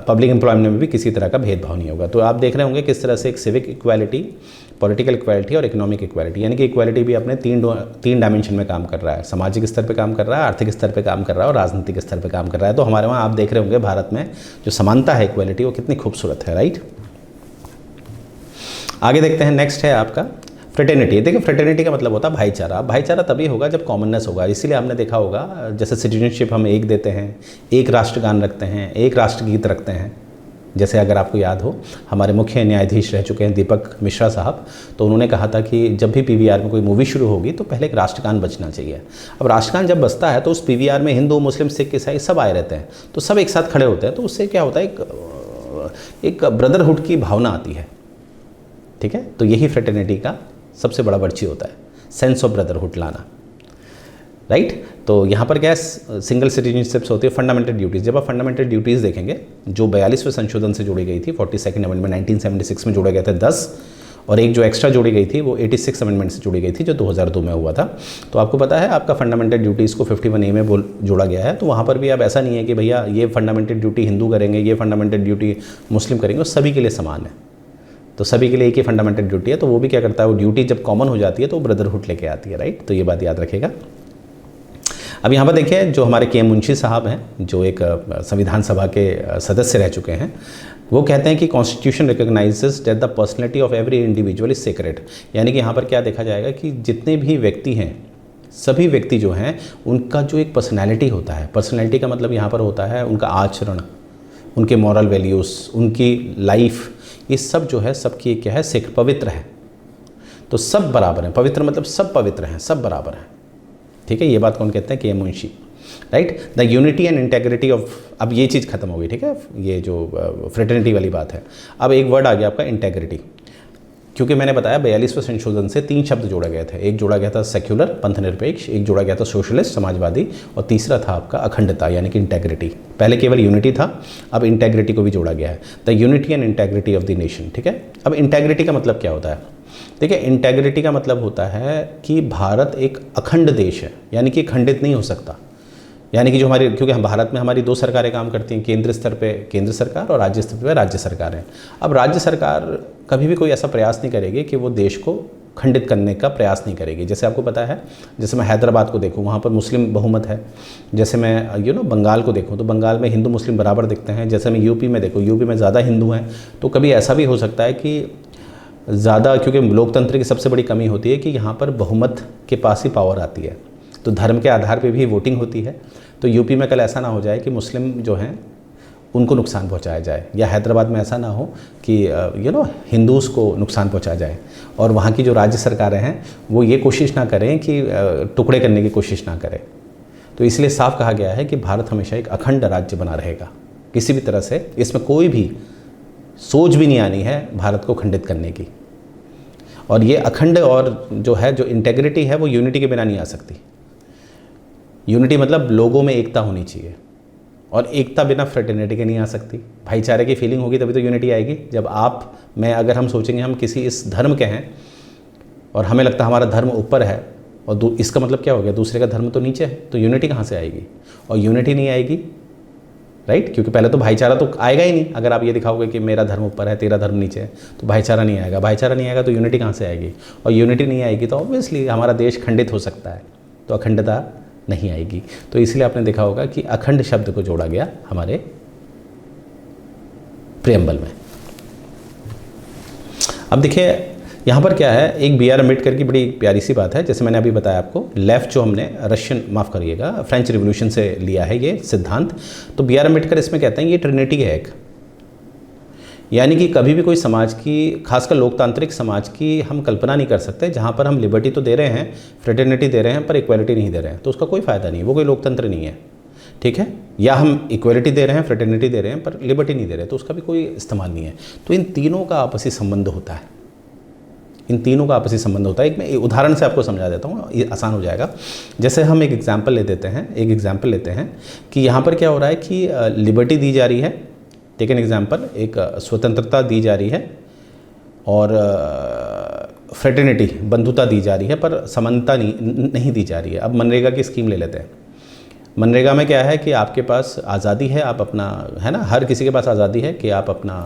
पब्लिक एम्प्लॉयमेंट में भी किसी तरह का भेदभाव नहीं होगा। तो आप देख रहे होंगे किस तरह से एक सिविक इक्वालिटी, पॉलिटिकल इक्वालिटी और इकोनॉमिक इक्वालिटी, यानी कि इक्वालिटी भी अपने तीन डायमेंशन में काम कर रहा है। सामाजिक स्तर पे काम कर रहा है, आर्थिक स्तर पे काम कर रहा है और राजनीतिक स्तर पे काम कर रहा है। तो हमारे वहाँ आप देख रहे होंगे भारत में जो समानता है, इक्वालिटी, वो कितनी खूबसूरत है, राइट। आगे देखते हैं, नेक्स्ट है आपका फ्रेटर्निटी। देखिए फ्रेटर्निटी का मतलब होता है भाईचारा। भाईचारा तभी होगा जब कॉमननेस होगा। इसीलिए आपने देखा होगा जैसे सिटीजनशिप हम एक देते हैं, एक राष्ट्रगान रखते हैं, एक राष्ट्रगीत रखते हैं। जैसे अगर आपको याद हो, हमारे मुख्य न्यायाधीश रह चुके हैं दीपक मिश्रा साहब, तो उन्होंने कहा था कि जब भी पीवीआर में कोई मूवी शुरू होगी तो पहले एक राष्ट्रगान बजना चाहिए। अब राष्ट्रगान जब बजता है तो उस पीवीआर में हिंदू, मुस्लिम, सिख, ईसाई सब आए रहते हैं, तो सब एक साथ खड़े होते हैं। तो उससे क्या होता है, एक ब्रदरहुड की भावना आती है, ठीक है। तो यही फ्रेटर्निटी का सबसे बड़ा वर्च्यू होता है, सेंस ऑफ ब्रदरहुड लाना, राइट। तो यहाँ पर क्या है, सिंगल सिटीजनशिप्स होती है, फंडामेंटल ड्यूटीज़। जब आप फंडामेंटल ड्यूटीज़ देखेंगे जो 42वें संशोधन से जोड़ी गई थी, 42nd अमेंडमेंट 1976 में जोड़े गए थे 10, और एक जो एक्स्ट्रा जोड़ी गई थी वो 86 अमेंडमेंट से जोड़ी गई थी जो 2002 में हुआ था। तो आपको पता है आपका फंडामेंटल ड्यूटीज़ को 51A में जोड़ा गया है। तो वहाँ पर भी अब ऐसा नहीं है कि भैया ये फंडामेंटल ड्यूटी हिंदू करेंगे, ये फंडामेंटल ड्यूटी मुस्लिम करेंगे, वो सभी के लिए समान है। तो सभी के लिए एक ही फंडामेंटल ड्यूटी है। तो वो भी क्या करता है, वो ड्यूटी जब कॉमन हो जाती है तो ब्रदरहुड लेके आती है, राइट। तो ये बात याद रखेगा। अब यहाँ पर देखिए जो हमारे के मुंशी साहब हैं, जो एक संविधान सभा के सदस्य रह चुके हैं, वो कहते हैं कि constitution recognises that the personality of every individual is sacred. यानी कि यहाँ पर क्या देखा जाएगा कि जितने भी व्यक्ति हैं, सभी व्यक्ति जो हैं, उनका जो एक पर्सनैलिटी होता है, पर्सनैलिटी का मतलब यहाँ पर होता है उनका आचरण, उनके मॉरल वैल्यूज़, उनकी लाइफ, ये सब जो है सबकी क्या है, पवित्र है। तो सब बराबर हैं। पवित्र मतलब सब पवित्र हैं, सब बराबर हैं, ठीक है, ये बात कौन कहते हैं? K M Munshi, right. The unity and integrity of, अब ये चीज़ खत्म हो गई, ठीक है, ये जो फ्रेटर्निटी वाली बात है। अब एक वर्ड आ गया आपका इंटेग्रिटी, क्योंकि मैंने बताया 42वें संशोधन से 3 शब्द जोड़ा गया था। एक जोड़ा गया था सेक्युलर, पंथनिरपेक्ष, एक जोड़ा गया था सोशलिस्ट, समाजवादी, और तीसरा था आपका अखंडता यानी कि इंटेग्रिटी। पहले केवल यूनिटी था, अब इंटेग्रिटी को भी जोड़ा गया है, the unity and integrity of the nation, ठीक है। अब इंटेग्रिटी का मतलब क्या होता है? देखिए, इंटेग्रिटी का मतलब होता है कि भारत एक अखंड देश है, यानी कि खंडित नहीं हो सकता। यानी कि जो हमारी, क्योंकि हम भारत में हमारी 2 सरकारें काम करती हैं, केंद्र स्तर पे केंद्र सरकार और राज्य स्तर पे राज्य सरकारें। अब राज्य सरकार कभी भी कोई ऐसा प्रयास नहीं करेगी कि वो देश को खंडित करने का प्रयास नहीं करेगी। जैसे आपको पता है, जैसे मैं हैदराबाद को देखूँ, वहाँ पर मुस्लिम बहुमत है। जैसे मैं बंगाल को देखूँ तो बंगाल में हिंदू मुस्लिम बराबर दिखते हैं। जैसे मैं यूपी में देखूँ, यूपी में ज़्यादा हिंदू हैं। तो कभी ऐसा भी हो सकता है कि ज़्यादा, क्योंकि लोकतंत्र की सबसे बड़ी कमी होती है कि यहाँ पर बहुमत के पास ही पावर आती है, तो धर्म के आधार पे भी वोटिंग होती है। तो यूपी में कल ऐसा ना हो जाए कि मुस्लिम जो हैं उनको नुकसान पहुंचाया जाए, या हैदराबाद में ऐसा ना हो कि हिंदूज़ को नुकसान पहुंचाया जाए, और वहाँ की जो राज्य सरकारें हैं वो ये कोशिश ना करें कि टुकड़े करने की कोशिश ना करें। तो इसलिए साफ कहा गया है कि भारत हमेशा एक अखंड राज्य बना रहेगा। किसी भी तरह से इसमें कोई भी सोच भी नहीं आनी है भारत को खंडित करने की। और ये अखंड और जो है, जो इंटेग्रिटी है, वो यूनिटी के बिना नहीं आ सकती। यूनिटी मतलब लोगों में एकता होनी चाहिए, और एकता बिना फ्रेटर्निटी के नहीं आ सकती। भाईचारे की फीलिंग होगी तभी तो यूनिटी आएगी। जब आप मैं अगर हम सोचेंगे हम किसी इस धर्म के हैं और हमें लगता है हमारा धर्म ऊपर है, और इसका मतलब क्या हो गया? दूसरे का धर्म तो नीचे है, तो यूनिटी कहाँ से आएगी? और यूनिटी नहीं आएगी, राइट, क्योंकि पहले तो भाईचारा तो आएगा ही नहीं। अगर आप ये दिखाओगे कि मेरा धर्म ऊपर है, तेरा धर्म नीचे है, तो भाईचारा नहीं आएगा। भाईचारा नहीं आएगा तो यूनिटी कहाँ से आएगी? और यूनिटी नहीं आएगी तो ऑब्वियसली हमारा देश खंडित हो सकता है, तो अखंडता नहीं आएगी। तो इसलिए आपने देखा होगा कि अखंड शब्द को जोड़ा गया हमारे प्रियम्बल में। अब देखिए यहाँ पर क्या है, एक बी आर अम्बेडकर की बड़ी प्यारी सी बात है। जैसे मैंने अभी बताया आपको, लेफ्ट जो हमने रशियन, माफ़ करिएगा, फ्रेंच रिवॉल्यूशन से लिया है ये सिद्धांत। तो बी आर अम्बेडकर इसमें कहते हैं ये ट्रिनिटी है एक, यानी कि कभी भी कोई समाज की, खासकर लोकतांत्रिक समाज की हम कल्पना नहीं कर सकते जहाँ पर हम लिबर्टी तो दे रहे हैं, फ्रेटर्निटी दे रहे हैं, पर इक्वालिटी नहीं दे रहे हैं, तो उसका कोई फ़ायदा नहीं है, वो कोई लोकतंत्र नहीं है, ठीक है। या हम इक्वालिटी दे रहे हैं, फ्रेटर्निटी दे रहे हैं, पर लिबर्टी नहीं दे रहे, तो उसका भी कोई इस्तेमाल नहीं है। तो इन तीनों का आपसी संबंध होता है, इन तीनों का आपसी संबंध होता है। एक मैं उदाहरण से आपको समझा देता हूँ, ये आसान हो जाएगा। जैसे हम एक एग्जाम्पल लेते हैं कि यहाँ पर क्या हो रहा है कि लिबर्टी दी जा रही है, टेक एन एग्जाम्पल, एक स्वतंत्रता दी जा रही है, और फ्रेटर्निटी, बंधुता दी जा रही है, पर समानता नहीं दी जा रही है। अब मनरेगा की स्कीम ले लेते हैं। मनरेगा में क्या है कि आपके पास आज़ादी है, आप अपना, है ना, हर किसी के पास आज़ादी है कि आप अपना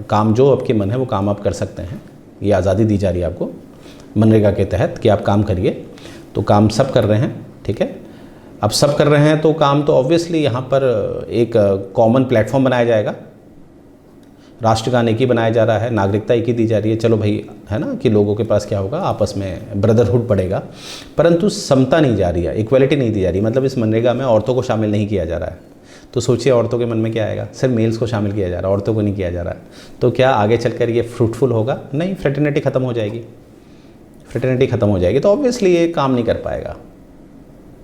काम, जो आपके मन है वो काम आप कर सकते हैं। ये आज़ादी दी जा रही है आपको मनरेगा के तहत कि आप काम करिए। तो काम सब कर रहे हैं, ठीक है। अब सब कर रहे हैं तो काम तो ऑब्वियसली यहाँ पर एक कॉमन प्लेटफॉर्म बनाया जाएगा, राष्ट्रगान एक ही बनाया जा रहा है, नागरिकता एक ही दी जा रही है, चलो भाई, है ना, कि लोगों के पास क्या होगा, आपस में ब्रदरहुड बढ़ेगा, परंतु समता नहीं जा रही है, इक्वालिटी नहीं दी जा रही। मतलब इस मनरेगा में औरतों को शामिल नहीं किया जा रहा है। तो सोचिए औरतों के मन में क्या आएगा, सिर्फ मेल्स को शामिल किया जा रहा है, औरतों को नहीं किया जा रहा है। तो क्या आगे चलकर ये फ्रूटफुल होगा? नहीं, फ्रेटर्निटी खत्म हो जाएगी, फ्रेटर्निटी खत्म हो जाएगी, तो ऑब्वियसली ये काम नहीं कर पाएगा,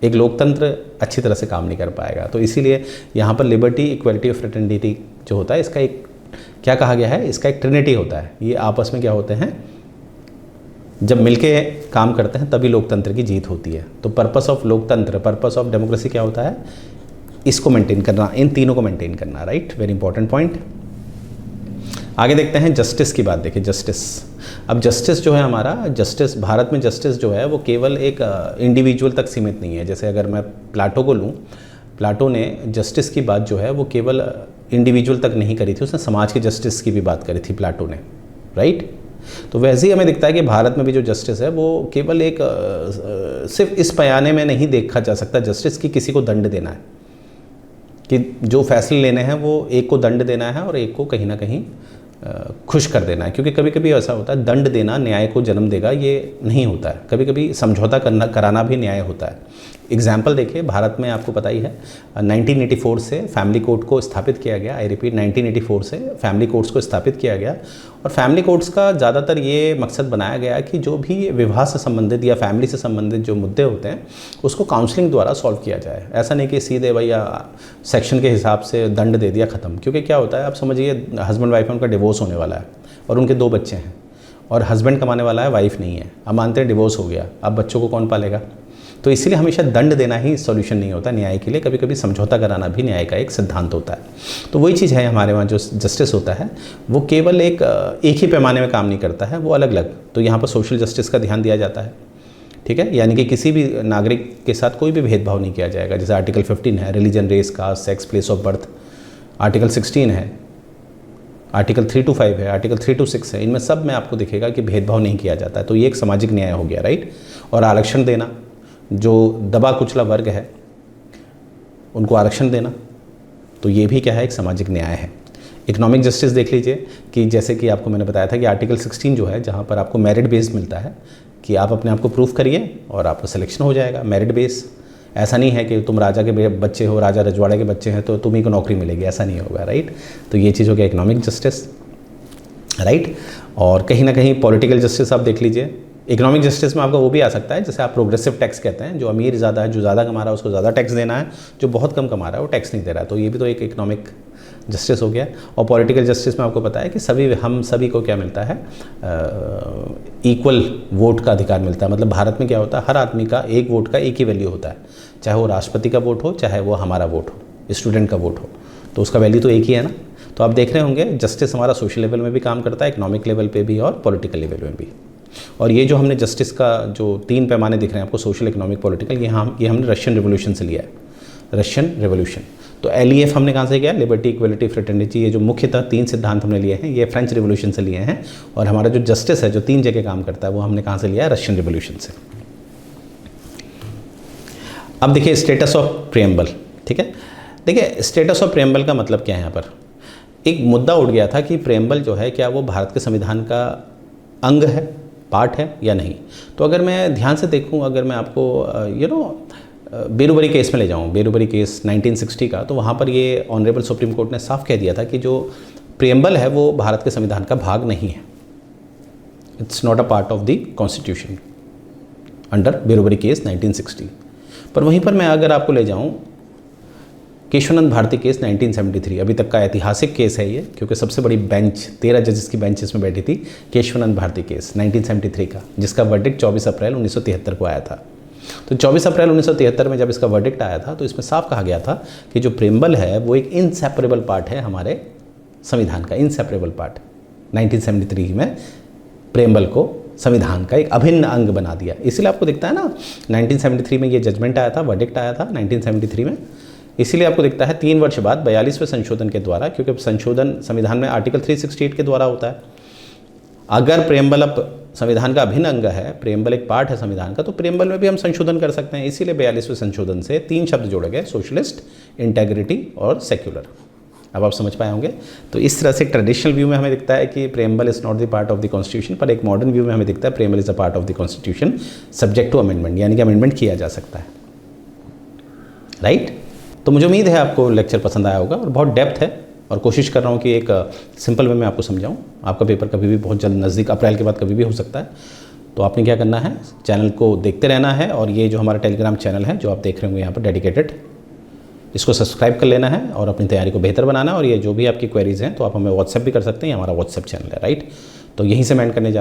एक लोकतंत्र अच्छी तरह से काम नहीं कर पाएगा। तो इसीलिए यहाँ पर लिबर्टी, इक्वालिटी और फ्रेटर्निटी जो होता है, इसका एक क्या कहा गया है, इसका एक ट्रिनिटी होता है। ये आपस में क्या होते हैं, जब मिलके काम करते हैं तभी लोकतंत्र की जीत होती है। तो पर्पस ऑफ लोकतंत्र, पर्पस ऑफ डेमोक्रेसी क्या होता है? इसको मेंटेन करना, इन तीनों को मेंटेन करना, राइट, वेरी इंपॉर्टेंट पॉइंट। आगे देखते हैं जस्टिस की बात। देखिए जस्टिस, अब जस्टिस जो है हमारा, जस्टिस भारत में जस्टिस जो है वो केवल एक इंडिविजुअल तक सीमित नहीं है। जैसे अगर मैं प्लाटो को लूँ, प्लाटो ने जस्टिस की बात जो है वो केवल इंडिविजुअल तक नहीं करी थी, उसने समाज के जस्टिस की भी बात करी थी प्लाटो ने, राइट। तो वैसे ही हमें दिखता है कि भारत में भी जो जस्टिस है वो केवल एक सिर्फ इस पैमाने में नहीं देखा जा सकता जस्टिस की किसी को दंड देना है, कि जो फैसले लेने हैं वो एक को दंड देना है और एक को कहीं ना कहीं खुश कर देना है, क्योंकि कभी कभी ऐसा होता है दंड देना न्याय को जन्म देगा, ये नहीं होता है। कभी कभी समझौता कराना भी न्याय होता है। एग्जाम्पल देखिए, भारत में आपको पता ही है 1984 से फैमिली कोर्ट को स्थापित किया गया। आई रिपीट, 1984 से फैमिली कोर्ट्स को स्थापित किया गया, और फैमिली कोर्ट्स का ज़्यादातर ये मकसद बनाया गया कि जो भी विवाह से संबंधित या फैमिली से संबंधित जो मुद्दे होते हैं उसको काउंसलिंग द्वारा सॉल्व किया जाए। ऐसा नहीं कि सीधे भैया सेक्शन के हिसाब से दंड दे दिया, ख़त्म। क्योंकि क्या होता है, आप समझिए हस्बैंड वाइफ में उनका डिवोर्स होने वाला है और उनके 2 बच्चे हैं, और हस्बैंड कमाने वाला है, वाइफ नहीं है। अब मानते हैं डिवोर्स हो गया, अब बच्चों को कौन पालेगा? तो इसीलिए हमेशा दंड देना ही सॉल्यूशन नहीं होता न्याय के लिए, कभी कभी समझौता कराना भी न्याय का एक सिद्धांत होता है। तो वही चीज़ है हमारे वहाँ, जो जस्टिस होता है वो केवल एक ही पैमाने में काम नहीं करता है, वो अलग अलग। तो यहाँ पर सोशल जस्टिस का ध्यान दिया जाता है, ठीक है, यानी कि किसी भी नागरिक के साथ कोई भी भेदभाव नहीं किया जाएगा। जैसे आर्टिकल 15 है, religion, race, caste, sex, place of birth. Article 16 है, आर्टिकल 3 to 5 है, आर्टिकल 3 to 6 है। इनमें सब में आपको दिखेगा कि भेदभाव नहीं किया जाता है। तो ये एक सामाजिक न्याय हो गया, राइट। और आरक्षण देना, जो दबा कुचला वर्ग है उनको आरक्षण देना, तो ये भी क्या है, एक सामाजिक न्याय है। इकोनॉमिक जस्टिस देख लीजिए कि जैसे कि आपको मैंने बताया था कि आर्टिकल 16 जो है, जहाँ पर आपको मेरिट बेस्ड मिलता है कि आप अपने आप को प्रूफ करिए और आपका सिलेक्शन हो जाएगा, मेरिट बेस। ऐसा नहीं है कि तुम राजा के बच्चे हो, राजा रजवाड़े के बच्चे हैं तो तुम्ही को नौकरी मिलेगी, ऐसा नहीं होगा, राइट। तो ये चीज़ हो गया इकोनॉमिक जस्टिस, राइट। और कहीं ना कहीं पॉलिटिकल जस्टिस आप देख लीजिए। इकोनॉमिक जस्टिस में आपका वो भी आ सकता है, जैसे आप प्रोग्रेसिव टैक्स कहते हैं, जो अमीर ज़्यादा है, जो ज़्यादा कमा रहा है उसको ज़्यादा टैक्स देना है, जो बहुत कम कमा रहा है वो टैक्स नहीं दे रहा है। तो ये भी तो एक इकोनॉमिक जस्टिस हो गया। और पॉलिटिकल जस्टिस में आपको पता है कि हम सभी को क्या मिलता है, इक्वल वोट का अधिकार मिलता है। मतलब भारत में क्या होता है, हर आदमी का एक वोट का एक ही वैल्यू होता है, चाहे वो राष्ट्रपति का वोट हो, चाहे वो हमारा वोट हो, स्टूडेंट का वोट हो, तो उसका वैल्यू तो एक ही है ना। तो आप देख रहे होंगे जस्टिस हमारा सोशल लेवल में भी काम करता है, इकोनॉमिक लेवल पे भी और पॉलिटिकल लेवल में भी। और ये जो हमने जस्टिस का जो 3 पैमाने दिख रहे हैं आपको, सोशल, इकोनॉमिक, पॉलिटिकल, ये हमने रशियन रिवोल्यूशन से लिया है, रशियन रिवोल्यूशन। तो LEF हमने कहाँ से किया, लिबर्टी, इक्वलिटी, फ्रेटर्निटी। ये जो मुख्यतः 3 सिद्धांत हमने लिए हैं, ये फ्रेंच रिवोल्यूशन से लिए हैं। और हमारा जो जस्टिस है, जो 3 जगह काम करता है, वो हमने कहाँ से लिया है, रशियन रिवोल्यूशन से। अब देखिए स्टेटस ऑफ प्रिएम्बल, ठीक है। देखिए स्टेटस ऑफ प्रिएम्बल का मतलब क्या है। यहाँ पर एक मुद्दा उठ गया था कि प्रिएम्बल जो है, क्या वो भारत के संविधान का अंग है, पार्ट है या नहीं। तो अगर मैं ध्यान से देखूं, अगर मैं आपको बेरुबरी केस में ले जाऊं, बेरुबरी केस 1960 का, तो वहाँ पर ये ऑनरेबल सुप्रीम कोर्ट ने साफ कह दिया था कि जो प्रिएम्बल है वो भारत के संविधान का भाग नहीं है, it's not a part of the constitution under Berubari case 1960। पर वहीं पर मैं अगर आपको ले जाऊँ केशवानंद भारती केस 1973, अभी तक का ऐतिहासिक केस है ये, क्योंकि सबसे बड़ी बेंच 13 जजेस की बेंच इसमें बैठी थी, केशवानंद भारती केस 1973 का, जिसका वर्डिक्ट 24 अप्रैल 1973 को आया था। तो 24 अप्रैल 1973 में जब इसका वर्डिक्ट आया था, तो इसमें साफ कहा गया था कि जो प्रिएम्बल है वो एक इनसेपरेबल पार्ट है हमारे संविधान का, इनसेपरेबल पार्ट। 1973 में प्रिएम्बल को संविधान का एक अभिन्न अंग बना दिया। इसीलिए आपको दिखता है ना, 1973 में ये जजमेंट आया था, वर्डिक्ट आया था 1973 में। इसीलिए आपको दिखता है 3 वर्ष बाद 42वें संशोधन के द्वारा, क्योंकि संशोधन संविधान में आर्टिकल 368 के द्वारा होता है। अगर प्रिएम्बल अब संविधान का अभिन्न अंग है, प्रिएम्बल एक पार्ट है संविधान का, तो प्रिएम्बल में भी हम संशोधन कर सकते हैं। इसीलिए 42वें संशोधन से 3 शब्द जोड़े गए, सोशलिस्ट, इंटेग्रिटी और सेक्युलर। अब आप समझ पाए होंगे। तो इस तरह से ट्रेडिशनल व्यू में हमें दिखता है कि preamble is not the part of the constitution, पर एक मॉडर्न व्यू में हमें दिखता है preamble is a part of the constitution subject to amendment, यानी कि अमेंडमेंट किया जा सकता है, राइट। तो मुझे उम्मीद है आपको लेक्चर पसंद आया होगा, और बहुत डेप्थ है, और कोशिश कर रहा हूँ कि एक सिंपल वे में आपको समझाऊँ। आपका पेपर कभी भी बहुत जल्द नज़दीक, अप्रैल के बाद कभी भी हो सकता है। तो आपने क्या करना है, चैनल को देखते रहना है, और ये जो हमारा टेलीग्राम चैनल है जो आप देख रहे होंगे यहाँ पर डेडिकेटेड, इसको सब्सक्राइब कर लेना है और अपनी तैयारी को बेहतर बनाना है। और ये जो भी आपकी क्वेरीज़ हैं तो आप हमें व्हाट्सएप भी कर सकते हैं, हमारा व्हाट्सएप चैनल है, राइट। तो यहीं से मैं एंड करने जा